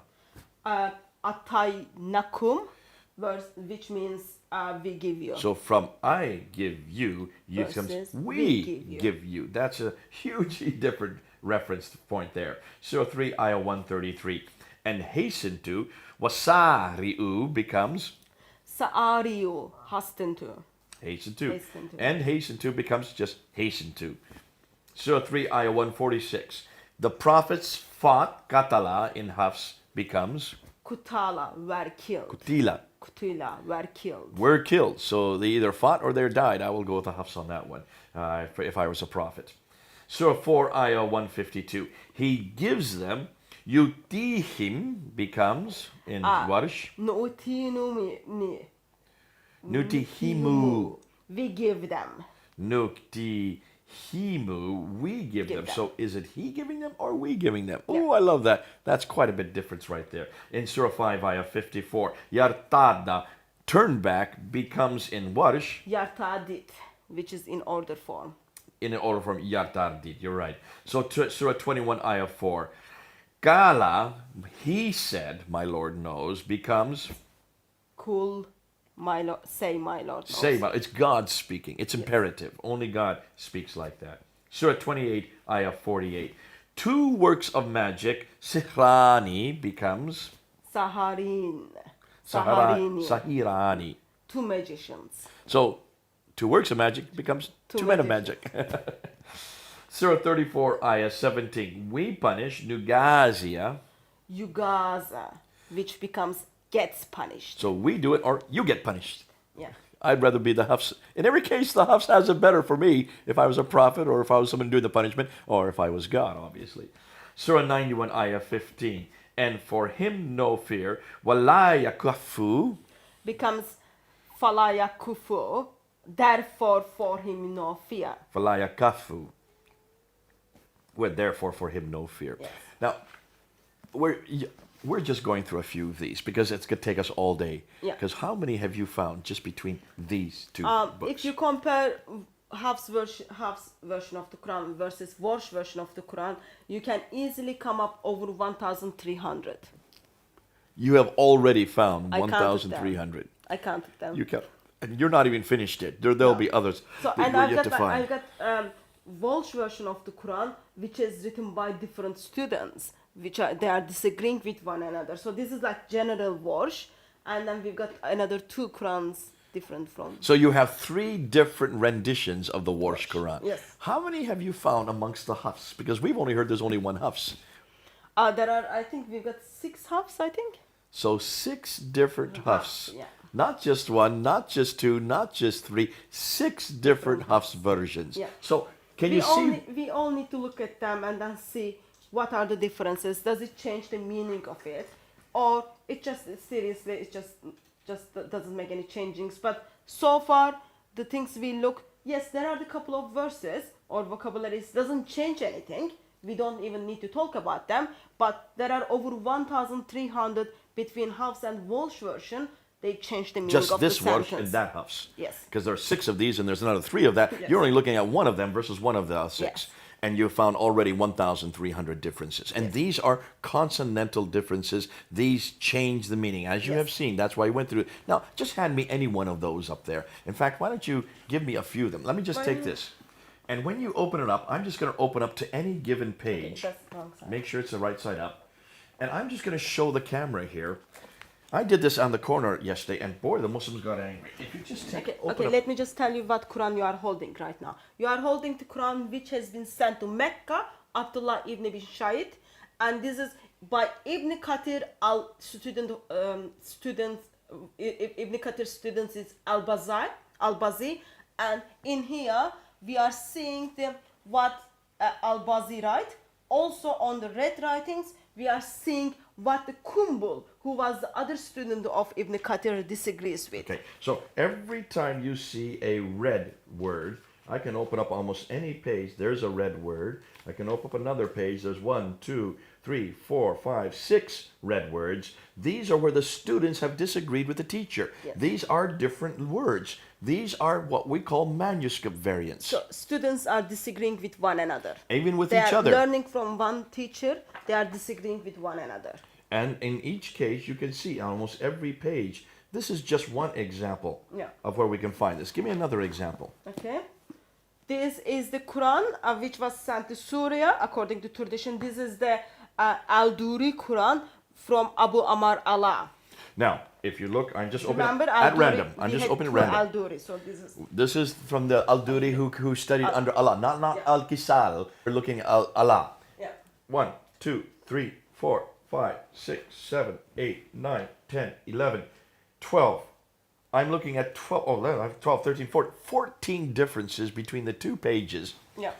Atay nakum, verse which means we give you. So from I give you, you comes Versus we give you. That's a hugely different reference point there. Surah 3, Ayah 133. And hasten to, wasari'u becomes Sa'ariu, hasten to. hasten to. Hasten to. And hasten to becomes just hasten to. Surah 3, Ayah 146. The prophets fought, katala in Hafs becomes Kutala, were killed. kutila. Kutila, were killed. Were killed. So they either fought or they died. I will go with the Hafs on that one if I was a prophet. Surah 4, Ayah 152. He gives them, yutihim becomes in Warsh. Nutihimu. We give them. Nuktihimu. We give them. them. So is it he giving them or we giving them? Oh, I love that. That's quite a bit difference right there. In Surah 5, Ayah 54. Yartada, turn back, becomes in Warsh. Yartadit, which is in order form. In an order from Yartardit. You're right. So Surah 21, Ayah 4. Kala, he said, my Lord knows, becomes Kul, my Lord, say my Lord. say. knows. It's God speaking. It's imperative. Only God speaks like that. Surah 28, ayah 48. Two works of magic, sihrani becomes Saharin. Saharini. sahirani. Two magicians. So, two works of magic becomes two men of magic. Surah 34, ayah 17. We punish Nugazia. Yugaza, which becomes gets punished. So we do it or you get punished. Yeah. I'd rather be the Hafs. In every case, the Hafs has it better for me if I was a prophet or if I was someone doing the punishment or if I was God, obviously. Surah 91, ayah 15. And for him no fear. Wala yakafu. Becomes falaya kufu, therefore for him no fear. Wala yakafu. Well, therefore for him no fear. Yes. Now, we're just going through a few of these because it's going to take us all day. Yeah. Because how many have you found just between these two books? If you compare Hafs version of the Quran versus Warsh version of the Quran, you can easily come up over 1,300. You have already found I counted 1,300. I counted them. You count, and you're not even finished yet. There'll be others So that and you're I've yet got to find. I've got Walsh version of the Quran, which is written by different students, they are disagreeing with one another. So this is like general Walsh, and then we've got another two Qurans different from. So you have three different renditions of the Warsh Quran. Yes. How many have you found amongst the Hafs? Because we've only heard there's only one Hafs. There are, I think we've got 6 Hafs, I think. So 6 different Hafs. Yeah. Not just one, not just two, not just 3, 6 different Hafs versions. Yeah. So can you see? We all need to look at them and then see what are the differences. Does it change the meaning of it, or it just seriously it just doesn't make any changings? But so far the things we look, yes, there are a couple of verses or vocabularies doesn't change anything. We don't even need to talk about them. But there are over 1,300 between Hafs and Walsh version. They change the meaning Just of this the Warsh sentence. and that Hafs. Yes. Because there are 6 of these and there's another 3 of that. Yes. You're only looking at one of them versus one of the 6. Yes. And you found already 1,300 differences. And these are consonantal differences. These change the meaning, as you Yes. have seen. That's why I went through it. Now, just hand me any one of those up there. In fact, why don't you give me a few of them? Let me just take this. And when you open it up, I'm just going to open up to any given page. That's the wrong side. Make sure it's the right side up. And I'm just going to show the camera here. I did this on the corner yesterday, and boy, the Muslims got angry. If you just take, open up. Let me just tell you what Quran you are holding right now. You are holding the Quran which has been sent to Mecca, Abdullah ibn bin Shayd, and this is by Ibn Kathir Ibn Kathir students is Al-Bazi, and in here we are seeing what Al-Bazi write. Also on the red writings we are seeing what the Kumbul, who was the other student of Ibn Kathir, disagrees with. Okay, so every time you see a red word, I can open up almost any page. There's a red word. I can open up another page. There's 1, 2, 3, 4, 5, 6 red words. These are where the students have disagreed with the teacher. Yes. These are different words. These are what we call manuscript variants. So students are disagreeing with one another. Even with They each are other. learning from one teacher. They are disagreeing with one another. And in each case, you can see on almost every page, this is just one example Yeah. of where we can find this. Give me another example. Okay. This is the Quran which was sent to Syria according to tradition. This is the Al-Duri Quran from Abu Amar Allah. Now, if you look, I'm just opening Remember at Al-Duri? random. I'm We just had opening two random. Al-Duri, so This is from the Al-Duri who studied under Allah, not Yeah. Al-Kisal. We're looking at Allah. yeah. 1, 2, 3, 4, 5, 6, 7, 8, 9, 10, 11, 12. I'm looking at 12, 13, 14 differences between the 2 pages. Yeah.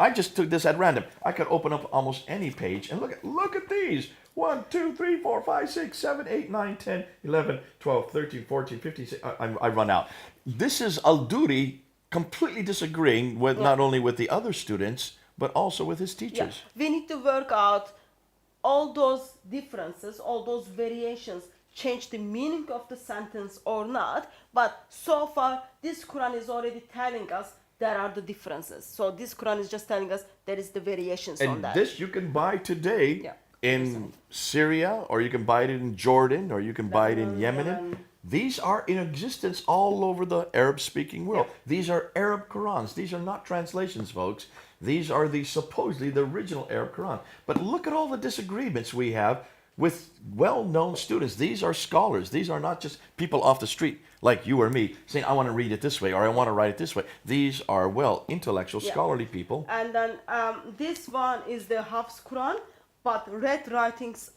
I just took this at random. I could open up almost any page and look at these. 1, 2, 3, 4, 5, 6, 7, 8, 9, 10, 11, 12, 13, 14, 15, 16. I run out. This is Al-Duri completely disagreeing with not only with the other students, but also with his Yeah. teachers. We need to work out all those differences, all those variations change the meaning of the sentence or not. But so far, this Quran is already telling us there are the differences. So this Quran is just telling us there is the variations on And that. this you can buy today Yeah. in Syria, or you can buy it in Jordan, or you can buy it in Yemen. Yemen. These are in existence all over the Arab-speaking world. Yeah. These are Arab Qurans. These are not translations, folks. These are the supposedly the original Arab Quran. But look at all the disagreements we have with well-known students. These are scholars. These are not just people off the street like you or me saying, I want to read it this way or I want to write it this way. These are, well, intellectual, Yeah. scholarly people. And then this one is the Hafs Quran, but red writings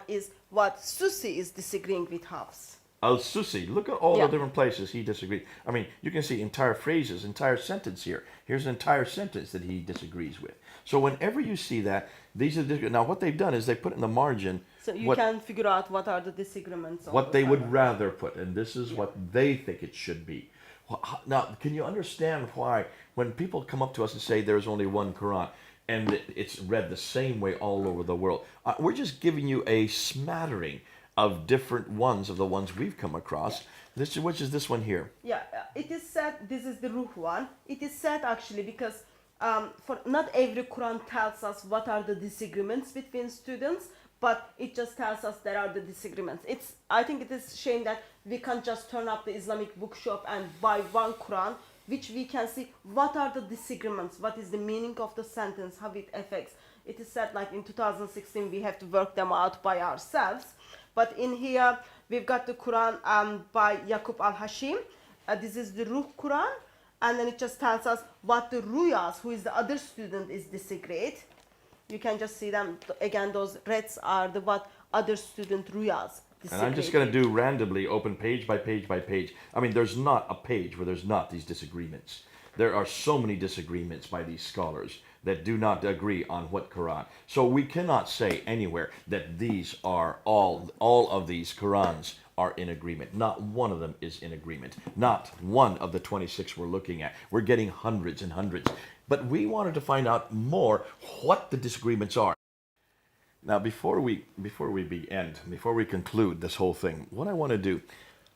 is what Susi is disagreeing with Hafs. Al-Susi, look at all Yeah. the different places he disagrees. I mean, you can see entire phrases, entire sentence here. Here's an entire sentence that he disagrees with. So whenever you see that, these are now what they've done is they put in the margin So you what, can figure out what are the disagreements. on what the they would Quran. rather put, and this is what they think it should be. Now, can you understand why when people come up to us and say there's only one Quran and it's read the same way all over the world, we're just giving you a smattering of different ones of the ones we've come across. This, which is this one here. Yeah, it is said, this is the Ruh one. It is said actually because for not every Quran tells us what are the disagreements between students, but it just tells us there are the disagreements. I think it is shame that we can't just turn up the Islamic bookshop and buy one Quran, which we can see what are the disagreements, what is the meaning of the sentence, how it affects. It is said like in 2016 we have to work them out by ourselves. But in here, we've got the Quran by Yaqub al-Hashim. This is the Ruh Quran. And then it just tells us what the Ruyas, who is the other student, is disagreed. You can just see them. Again, those reds are the what other student Ruyas disagreed. And I'm just going to do randomly, open page by page by page. I mean, there's not a page where there's not these disagreements. There are so many disagreements by these scholars that do not agree on what Quran. So we cannot say anywhere that these are all of these Qurans are in agreement. Not one of them is in agreement. Not one of the 26 we're looking at. We're getting hundreds and hundreds. But we wanted to find out more what the disagreements are. Now, before we conclude this whole thing, what I want to do,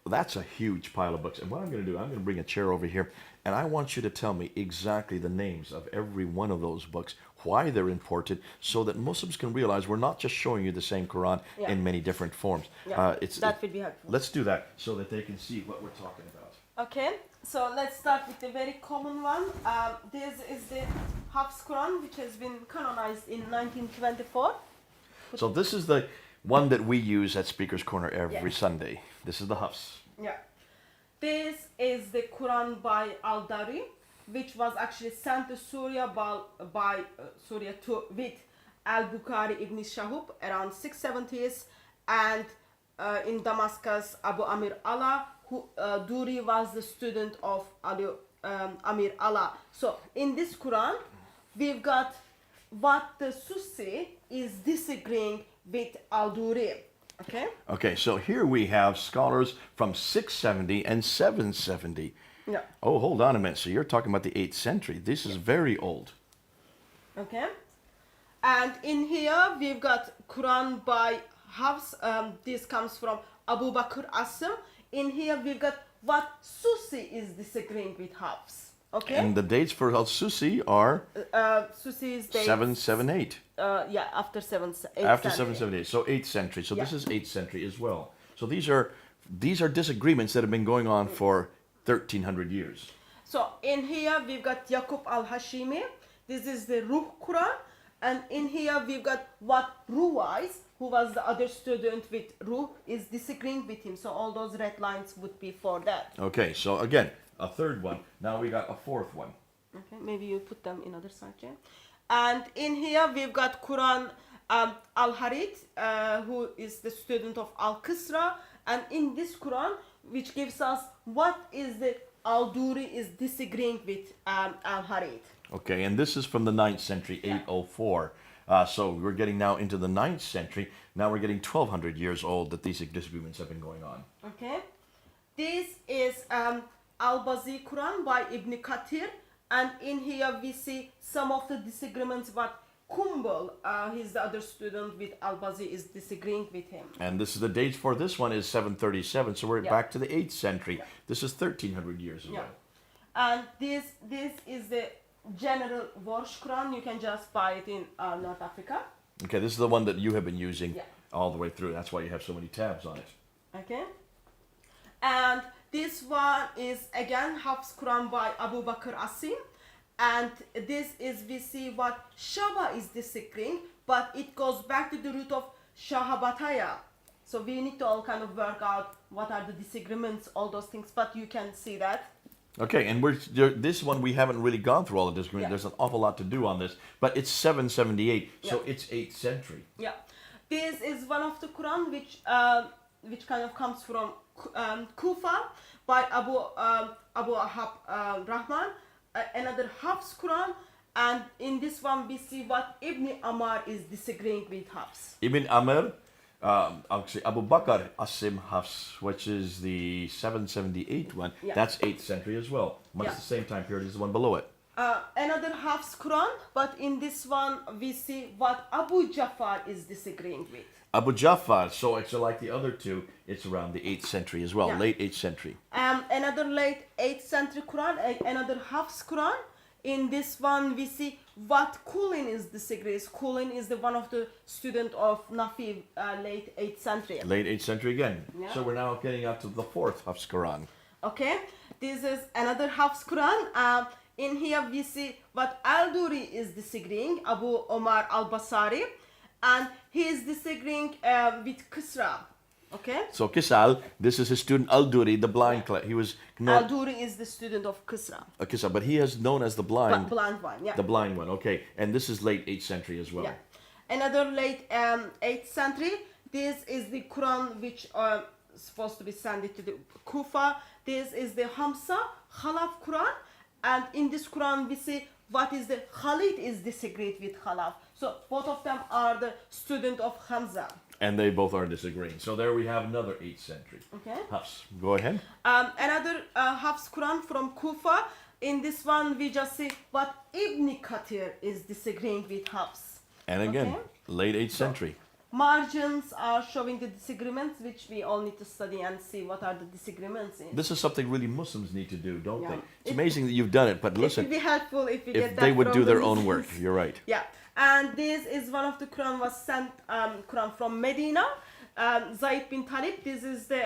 that's a huge pile of books. And what I'm going to do, I'm going to bring a chair over here, and I want you to tell me exactly the names of every one of those books, why they're important, so that Muslims can realize we're not just showing you the same Quran in many different forms. Yeah, that would be helpful. Let's do that so that they can see what we're talking about. Okay, so let's start with the very common one. This is the Hafs Quran, which has been canonized in 1924. So this is the one that we use at Speaker's Corner every Sunday. This is the Hafs. Yeah. This is the Quran by Al-Dari, which was actually sent to Syria by Syria with Al-Bukhari ibn Shahub around 670s, and in Damascus, Abu Amir Allah, who Duri was the student of Amir Allah. So in this Quran, we've got what the Susi is disagreeing with Al-Duri. Okay? Okay, so here we have scholars from 670 and 770. Yeah. Oh, hold on a minute. So you're talking about the 8th century. This is very old. Okay. And in here we've got Quran by Hafs. This comes from Abu Bakr Asim. In here we've got what Susi is disagreeing with Hafs. Okay. And the dates for Al-Susi are Susi's dates. 778. After 8th After century. 778. So 8th century. So this Yeah. is 8th century as well. So these are disagreements that have been going on for 1300 years. So in here we've got Yaqub al-Hashimi. This is the Ruh Quran. And in here we've got what Ruwais, who was the other student with Ruh, is disagreeing with him. So all those red lines would be for that. Okay, so again, a third one. Now we got a fourth one. Okay, maybe you put them in other side, yeah? And in here we've got Quran al-Harith, who is the student of al-Qisra. And in this Quran, which gives us what is the Al-Duri is disagreeing with al-Harith. Okay, and this is from the 9th century, 804. So we're getting now into the 9th century. Now we're getting 1200 years old that these disagreements have been going on. Okay. This is Al-Bazi Quran by Ibn Kathir. And in here we see some of the disagreements, but Kumbal, he's the other student with Al-Bazi, is disagreeing with him. And this is the dates for this one is 737, so we're back to the 8th century. Yeah. This is 1300 years ago. And this is the general Warsh Quran. You can just buy it in North Africa. Okay, this is the one that you have been using Yeah. all the way through. That's why you have so many tabs on it. Okay. And this one is again Hafs Quran by Abu Bakr Asim. And this is, we see what Shaba is disagreeing, but it goes back to the root of Shahabataya. So we need to all kind of work out what are the disagreements, all those things, but you can see that. Okay, and this one we haven't really gone through all the disagreements. Yeah. There's an awful lot to do on this, but it's 778, so Yeah. it's 8th century. Yeah, this is one of the Quran which kind of comes from Kufa by Abu Ahab Rahman, another Hafs Quran, and in this one we see what Ibn Amar is disagreeing with Hafs. Ibn Amr, actually Abu Bakr Asim Hafs, which is the 778 one, Yeah. that's 8th century as well. Much Yeah. the same time period as the one below it. Another Hafs Quran, but in this one we see what Abu Jafar is disagreeing with. Abu Jafar, so it's like the other two, it's around the 8th century as well, Yeah. late 8th century. Another late 8th century Quran, another Hafs Quran. In this one we see what Kulin is disagrees. Kulin is the one of the student of Nafi, late 8th century. Late 8th century again. Yeah. So we're now getting up to the 4th Hafs Quran. Okay, this is another Hafs Quran. In here we see what Al-Duri is disagreeing, Abu Omar al-Basari, and he is disagreeing with Kisra. Okay, So Kisal, this is his student Al-Duri, the blind. He was known, Al-Duri is the student of Kisra, Kisal, but he is known as the blind. blind one. Yeah. The blind one, okay. And this is late 8th century as well. Yeah. Another late 8th century. This is the Quran which are supposed to be sent to the Kufa. This is the Hamsa Khalaf Quran, and in this Quran we see what is the Khalid is disagreed with Khalaf. So both of them are the student of Hamza. And they both are disagreeing. So there we have another 8th century. Okay. Hafs, go ahead. Another Hafs Quran from Kufa. In this one we just see what Ibn Kathir is disagreeing with Hafs. And again, Okay. late 8th century. Margins are showing the disagreements which we all need to study and see what are the disagreements in. This is something really Muslims need to do, don't Yeah. they? It's amazing that you've done it, but It listen, would be helpful if we get if that they would from do the their own Muslims. work, you're right. Yeah, and this is one of the Quran was sent Quran from Medina. Zaid bin Talib. This is the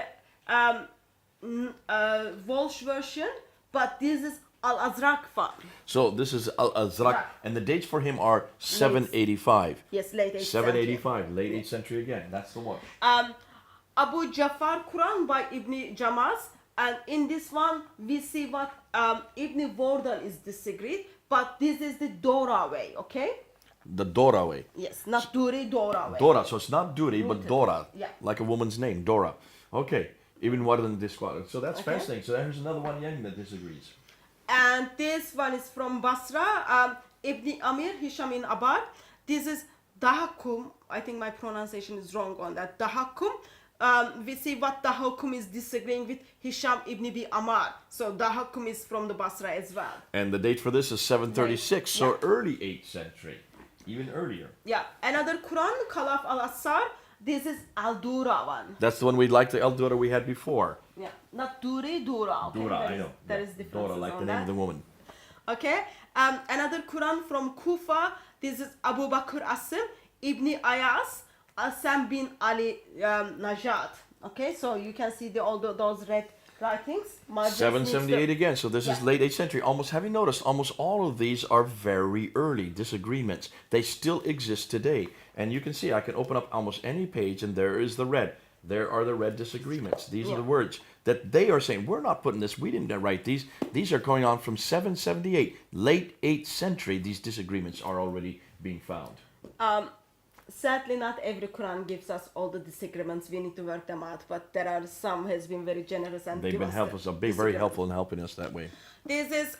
Walsh version, but this is Al-Azraq one. So this is Al-Azraq, Right. and the dates for him are 785. Yes, late 8th 785, late 8th century again. That's the one. Abu Jafar Quran by Ibn Jamaz, and in this one we see what Ibn Wardal is disagreed, but this is the Dora way, okay? The Dora way. Yes, not Duri, Dora way. Dora, so it's not Duri, but Rooted. Dora. Yeah. Like a woman's name, Dora. Okay, even more than this one. So that's Okay. fascinating. So there's another one again that disagrees. And this one is from Basra, Ibn Amir, Hisham in Abad. This is Dahakum. I think my pronunciation is wrong on that. Dahakum. We see what Dahakum is disagreeing with Hisham ibn Bi Amar. So Dahakum is from the Basra as well. And the date for this is 736, so Yeah. early 8th century. Even earlier. Yeah. Another Quran, Khalaf al-Assar. This is Al-Dura one. That's the one we like, the El Dura we had before. Yeah. Not Duri, Dura. Okay? Dura, There I is- know. There Yeah. is differences Dora, like on the name that. of the woman. Okay. Another Quran from Kufa. This is Abu Bakr Asim, Ibn Ayas, Asam bin Ali Najat. Okay, so you can see all those red writings. Margins 778 needs to- again, so this is Yeah. late 8th century. Almost, have you noticed, almost all of these are very early disagreements. They still exist today. And you can see, I can open up almost any page and there is the red. There are the red disagreements. These are the Yeah. words that they are saying, we're not putting this, we didn't write these. These are going on from 778, late 8th century. These disagreements are already being found. Sadly, not every Quran gives us all the disagreements. We need to work them out. But there are some has been very generous and They've give been us helpful, the so very disagreements. helpful in helping us that way. This is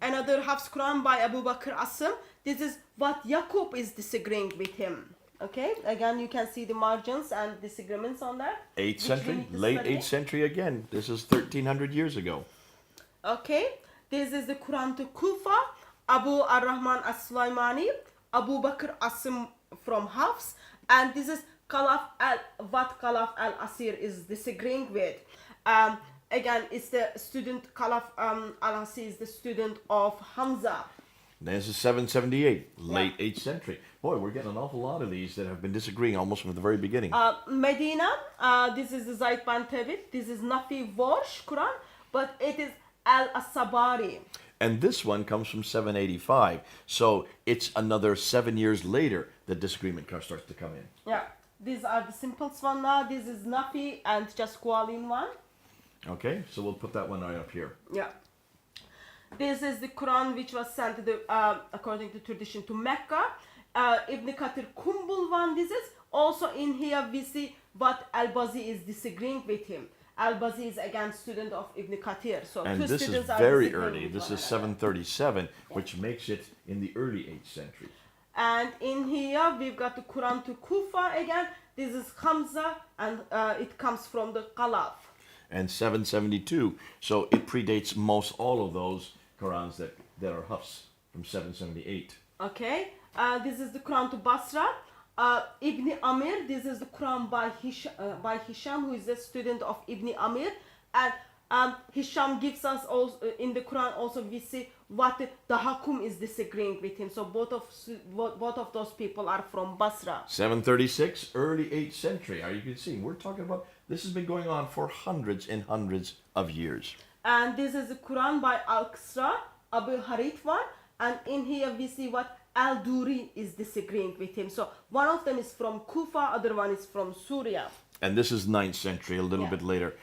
another Hafs Quran by Abu Bakr Asim. This is what Yaqub is disagreeing with him. Okay, again you can see the margins and disagreements on that. 8th which we century, need to late study. 8th century again. This is 1300 years ago. Okay, this is the Quran to Kufa, Abu Ar-Rahman As-Sulaimani, Abu Bakr Asim from Hafs, and this is what Khalaf al-Asir is disagreeing with. Again, it's the student, Khalaf al-Asir is the student of Hamza. This is 778, late 8th century. Boy, we're getting an awful lot of these that have been disagreeing almost from the very beginning. Medina, this is the Zayd bin Thabit. This is Nafi Warsh Quran, but it is Al-Asabari. And this one comes from 785. So it's another 7 years later that disagreement starts to come in. Yeah, these are the simplest one now. This is Nafi and just Kualin one. Okay, so we'll put that one right up here. Yeah. This is the Quran which was sent to the, according to tradition, to Mecca. Ibn Kathir Kumbul one. This is also in here we see what Al-Bazi is disagreeing with him. Al-Bazi is again student of Ibn Kathir. So And two this is students are very disagreeing early. with This one is another. 737, which makes it in the early 8th century. And in here we've got the Quran to Kufa again. This is Hamza and it comes from the Qalaf. And 772. So it predates most all of those Qurans that are Hafs from 778. Okay, this is the Quran to Basra. Ibn Amir, this is the Quran by Hisham, who is a student of Ibn Amir. And Hisham gives us also, in the Quran also we see what the Hakum is disagreeing with him. So both of those people are from Basra. 736, early 8th century. You can see, we're talking about, this has been going on for hundreds and hundreds of years. And this is the Quran by Al-Qasra, Abu Harith one. And in here we see what Al-Duri is disagreeing with him. So one of them is from Kufa, other one is from Syria. And this is 9th century, a little bit later.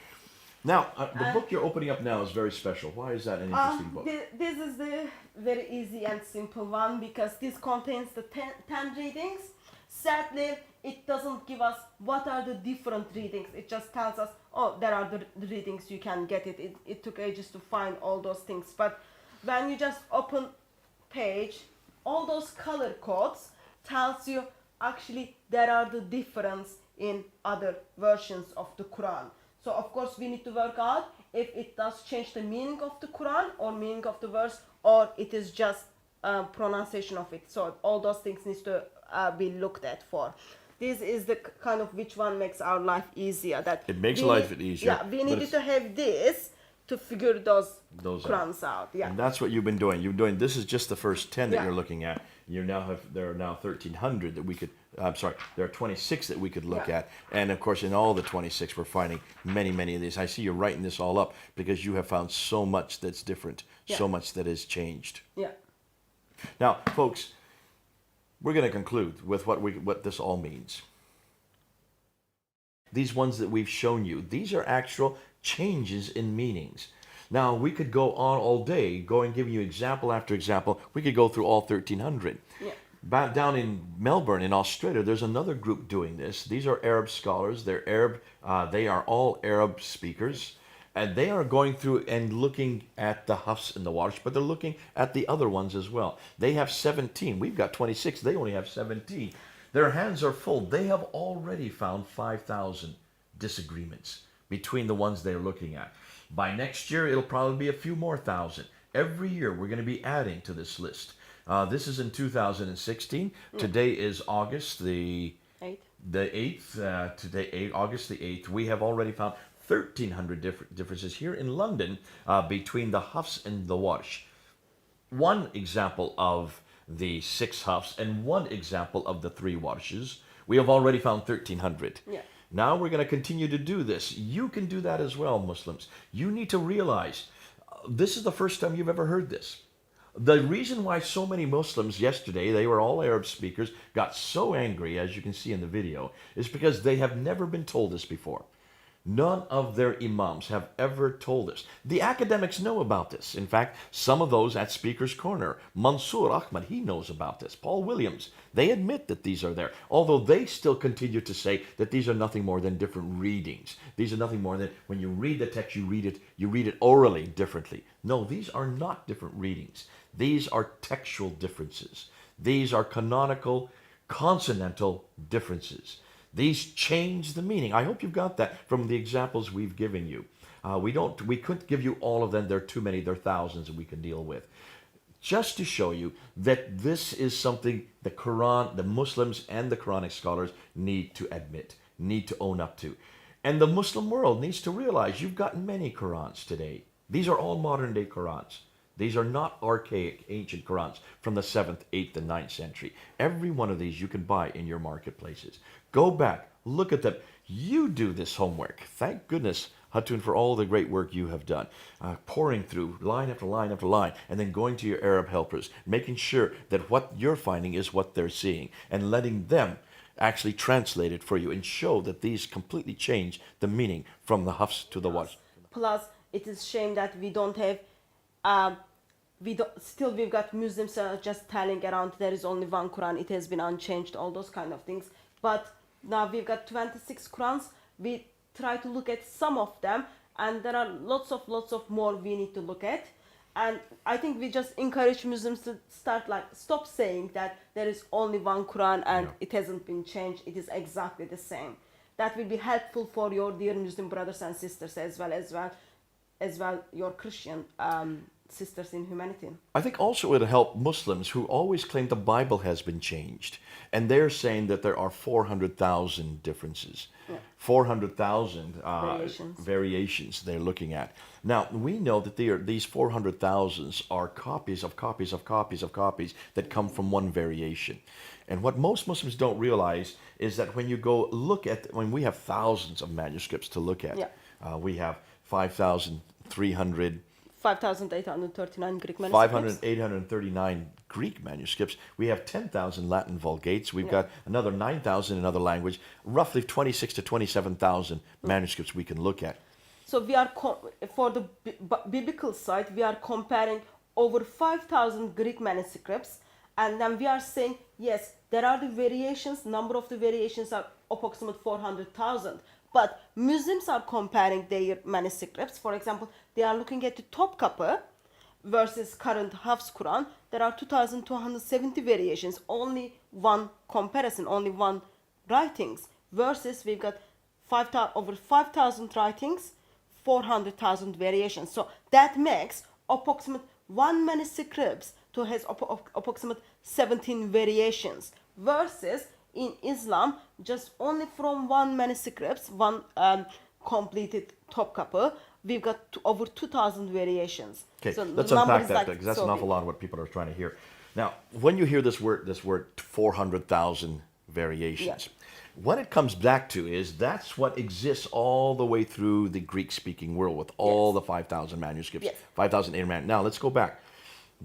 Now, the book you're opening up now is very special. Why is that an interesting book? This is the very easy and simple one because this contains the 10 readings. Sadly, it doesn't give us what are the different readings. It just tells us, oh, there are the readings, you can get it. It took ages to find all those things. But when you just open page, all those color codes tells you actually there are the difference in other versions of the Quran. So of course we need to work out if it does change the meaning of the Quran or meaning of the verse, or it is just pronunciation of it. So all those things needs to be looked at for. This is the kind of which one makes our life easier. That It makes life easier. Yeah, we needed to have this to figure those Qurans out. Yeah. And that's what you've been doing. This is just the first 10 that Yeah. you're looking at. There are now 1,300 that we could, there are 26 that we could look Yeah. at. And of course, in all the 26, we're finding many, many of these. I see you're writing this all up because you have found so much that's different, so much that has changed. Yeah. Now, folks, we're going to conclude with what this all means. These ones that we've shown you, these are actual changes in meanings. Now, we could go on all day, giving you example after example. We could go through all 1,300. Yeah. Back down in Melbourne, in Australia, there's another group doing this. These are Arab scholars. They're Arab. They are all Arab speakers. And they are going through and looking at the Hafs and the Warsh, but they're looking at the other ones as well. They have 17. We've got 26. They only have 17. Their hands are full. They have already found 5,000 disagreements between the ones they're looking at. By next year, it'll probably be a few more thousand. Every year, we're going to be adding to this list. This is in 2016. Today is August the 8th. Today, August the 8th. We have already found 1,300 differences here in London between the Hafs and the Warsh. One example of the 6 Hafs and one example of the 3 Warshes. We have already found 1,300. Yeah. Now we're going to continue to do this. You can do that as well, Muslims. You need to realize this is the first time you've ever heard this. The reason why so many Muslims yesterday, they were all Arab speakers, got so angry, as you can see in the video, is because they have never been told this before. None of their imams have ever told us. The academics know about this. In fact, some of those at Speaker's Corner, Mansour Ahmad, he knows about this. Paul Williams, they admit that these are there. Although they still continue to say that these are nothing more than different readings. These are nothing more than when you read the text, you read it orally differently. No, these are not different readings. These are textual differences. These are canonical, consonantal differences. These change the meaning. I hope you've got that from the examples we've given you. We couldn't give you all of them. There are too many. There are thousands that we can deal with. Just to show you that this is something the Quran, the Muslims and the Quranic scholars need to admit, need to own up to. And the Muslim world needs to realize you've got many Qurans today. These are all modern day Qurans. These are not archaic, ancient Qurans from the 7th, 8th, and 9th century. Every one of these you can buy in your marketplaces. Go back, look at them. You do this homework. Thank goodness, Hatun, for all the great work you have done. Pouring through line after line after line, and then going to your Arab helpers, making sure that what you're finding is what they're seeing, and letting them actually translate it for you and show that these completely change the meaning from the Hafs to the Warsh. Plus, it is shame that we don't have, we've got Muslims just telling around there is only one Quran, it has been unchanged, all those kind of things. But now we've got 26 Qurans. We try to look at some of them, and there are lots of more we need to look at. And I think we just encourage Muslims to stop saying that there is only one Quran and it hasn't been changed. It is exactly the same. That will be helpful for your dear Muslim brothers and sisters as well your Christian sisters in humanity. I think also it'll help Muslims who always claim the Bible has been changed. And they're saying that there are 400,000 differences. Yeah. 400,000 Variations. variations they're looking at. Now, we know that these 400,000 are copies of copies of copies of copies that come from one variation. And what most Muslims don't realize is that when you go look at, when we have thousands of manuscripts to look at, we have 5,300 5,839 Greek manuscripts. 839 Greek manuscripts. We have 10,000 Latin Vulgates. We've got another 9,000 in other language. Roughly 26 to 27,000 manuscripts we can look at. So we are, for the biblical side, we are comparing over 5,000 Greek manuscripts, and then we are saying, yes, there are the variations, number of the variations are approximately 400,000. But Muslims are comparing their manuscripts. For example, they are looking at the Topkapı versus current Hafs Quran. There are 2,270 variations, only one comparison, only one writings. Versus we've got over 5,000 writings, 400,000 variations. So that makes approximate one manuscript to has approximate 17 variations. Versus in Islam, just only from one manuscript, one completed Topkapı, we've got over 2,000 variations. Okay, so let's unpack that because that's an awful lot of what people are trying to hear. Now, when you hear this word 400,000 variations, what it comes back to is that's what exists all the way through the Greek-speaking world with all the 5,000 manuscripts, 5,000 manuscripts. Now, let's go back.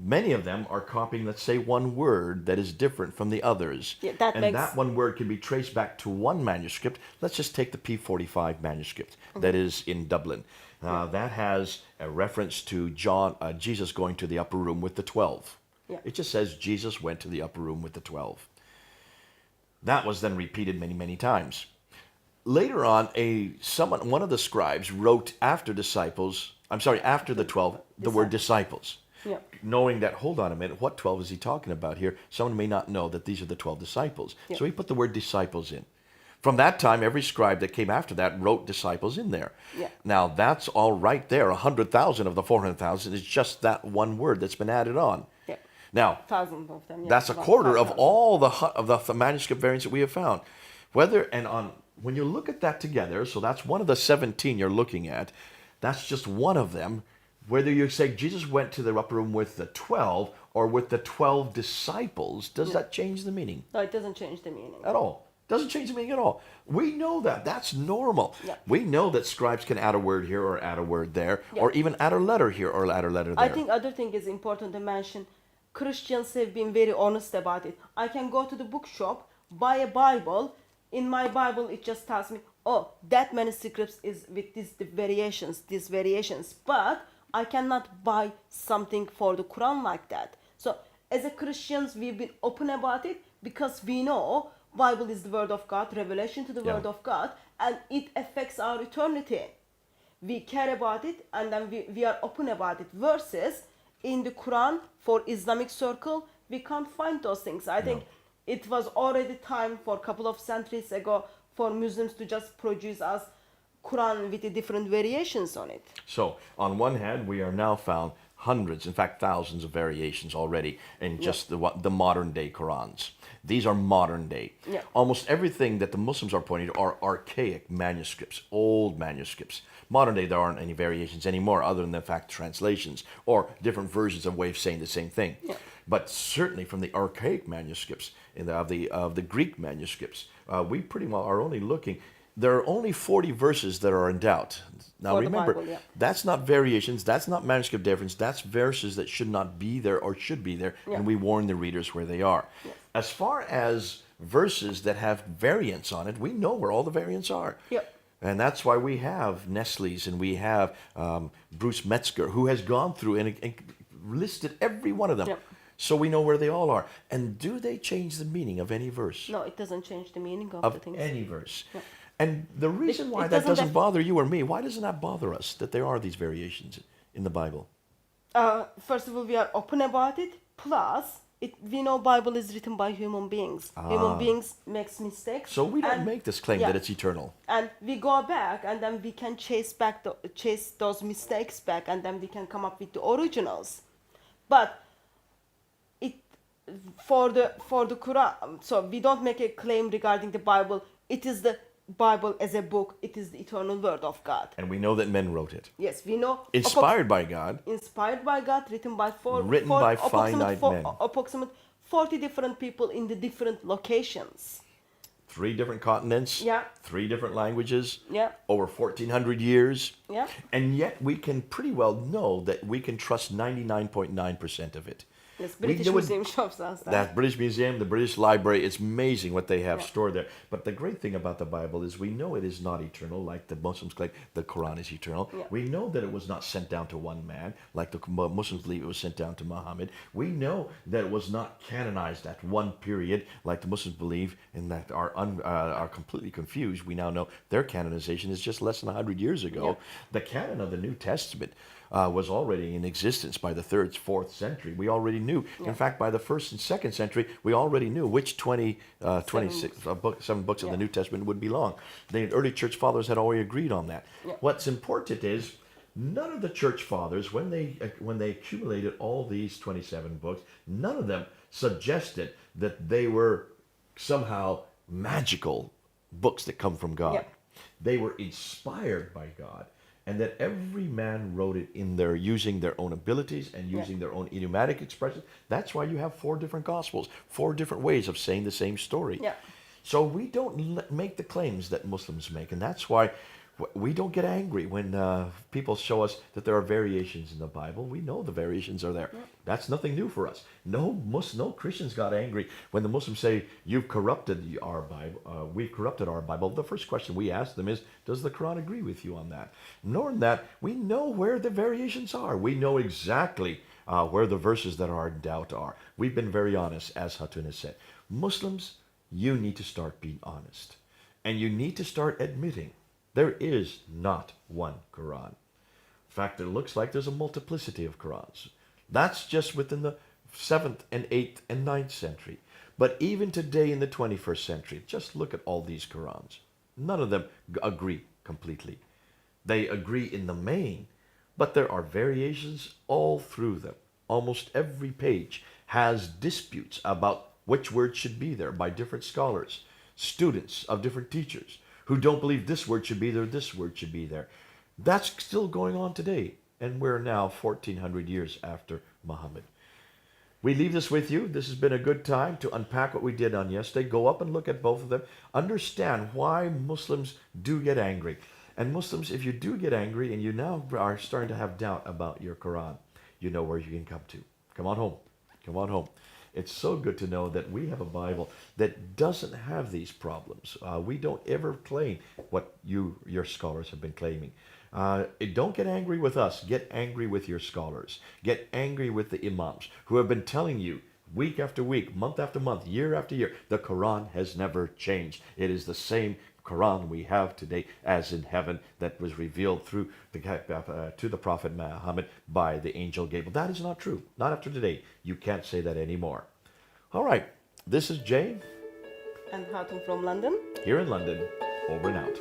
Many of them are copying, let's say, one word that is different from the others. That one word can be traced back to one manuscript. Let's just take the P45 manuscript that is in Dublin. That has a reference to Jesus going to the upper room with the 12. It just says Jesus went to the upper room with the 12. That was then repeated many, many times. Later on, one of the scribes wrote after the 12, the word disciples. Knowing that, hold on a minute, what 12 is he talking about here? Someone may not know that these are the 12 disciples. So he put the word disciples in. From that time, every scribe that came after that wrote disciples in there. Now, that's all right there. 100,000 of the 400,000 is just that one word that's been added on. Now, thousands of them, that's a quarter of all the manuscript variants that we have found. When you look at that together, so that's one of the 17 you're looking at, that's just one of them. Whether you say Jesus went to the upper room with the 12 or with the 12 disciples, does that change the meaning? No, it doesn't change the meaning. At all. Doesn't change the meaning at all. We know that. That's normal. We know that scribes can add a word here or add a word there, or even add a letter here or add a letter there. I think other thing is important to mention. Christians have been very honest about it. I can go to the bookshop, buy a Bible. In my Bible, it just tells me, oh, that manuscript is with these variations. But I cannot buy something for the Quran like that. So as a Christians, we've been open about it because we know Bible is the word of God, revelation to the word of God, and it affects our eternity. We care about it, and then we are open about it. Versus in the Quran, for Islamic circle, we can't find those things. I think it was already time for a couple of centuries ago for Muslims to just produce us Quran with the different variations on it. So, on one hand, we are now found hundreds, in fact, thousands of variations already in just the modern day Qurans. These are modern day. Yeah. Almost everything that the Muslims are pointing to are archaic manuscripts, old manuscripts. Modern day, there aren't any variations anymore other than the fact translations or different versions of way of saying the same thing. Yeah. But certainly from the archaic manuscripts, of the Greek manuscripts, we pretty well are only looking. There are only 40 verses that are in doubt. Now For the remember, Bible, yeah. that's not variations, that's not manuscript difference, that's verses that should not be there or should be there, Yeah. and we warn the readers where they are. Yes. As far as verses that have variants on it, we know where all the variants are. Yep. And that's why we have Nestle's and we have Bruce Metzger, who has gone through and listed every one of them. Yep. So we know where they all are. And do they change the meaning of any verse? No, it doesn't change the meaning of the Of things. any verse. Yeah. And the reason why it that doesn't def- bother you or me, why doesn't that bother us that there are these variations in the Bible? First of all, we are open about it. Plus, we know Bible is written by human beings. Human beings makes mistakes. So we don't and- make this claim yeah. that it's eternal. And we go back, and then we can chase those mistakes back, and then we can come up with the originals. But it for the Quran, so we don't make a claim regarding the Bible. It is the Bible as a book. It is the eternal word of God. And we know that men wrote it. Yes, we know. Inspired by God. Inspired by God, written by Finite men. approximate 40 different people in the different locations. 3 different continents. Yeah. 3 different languages. Yeah. Over 1,400 years. Yeah. And yet we can pretty well know that we can trust 99.9% of it. Yes, We British know it- Museum shows us that. That British Museum, the British Library, it's amazing what they have Yeah. stored there. But the great thing about the Bible is we know it is not eternal, like the Muslims claim the Quran is eternal. Yeah. We know that it was not sent down to one man, like the Muslims believe it was sent down to Muhammad. We know that it was not canonized at one period, like the Muslims believe, and that are completely confused. We now know their canonization is just less than 100 years ago. Yeah. The canon of the New Testament was already in existence by the 3rd, 4th century. We already knew. In fact, by the 1st and 2nd century, we already knew which 7 books of the New Testament would belong. The early church fathers had already agreed on that. Yeah. What's important is none of the church fathers, when they accumulated all these 27 books, none of them suggested that they were somehow magical books that come from God. Yeah. They were inspired by God. And that every man wrote it in their using their own abilities and using their own idiomatic expression. That's why you have 4 different gospels, 4 different ways of saying the same story. Yeah. So we don't make the claims that Muslims make, and that's why we don't get angry when people show us that there are variations in the Bible. We know the variations are there. That's nothing new for us. No Christians got angry when the Muslims say, you've corrupted our Bible. We've corrupted our Bible. The first question we ask them is, does the Quran agree with you on that? Knowing that, we know where the variations are. We know exactly where the verses that are in doubt are. We've been very honest, as Hatun has said. Muslims, you need to start being honest. And you need to start admitting there is not one Quran. In fact, it looks like there's a multiplicity of Qurans. That's just within the 7th and 8th and 9th century. But even today in the 21st century, just look at all these Qurans. None of them agree completely. They agree in the main, but there are variations all through them. Almost every page has disputes about which word should be there by different scholars, students of different teachers, who don't believe this word should be there, this word should be there. That's still going on today, and we're now 1,400 years after Muhammad. We leave this with you. This has been a good time to unpack what we did on yesterday. Go up and look at both of them. Understand why Muslims do get angry. And Muslims, if you do get angry and you now are starting to have doubt about your Quran, you know where you can come to. Come on home. Come on home. It's so good to know that we have a Bible that doesn't have these problems. We don't ever claim what your scholars have been claiming. Don't get angry with us. Get angry with your scholars. Get angry with the imams who have been telling you week after week, month after month, year after year, the Quran has never changed. It is the same Quran we have today as in heaven that was revealed through to the Prophet Muhammad by the angel Gabriel. That is not true. Not after today. You can't say that anymore. All right. This is Jay. And Hatun from London. Here in London. Over and out.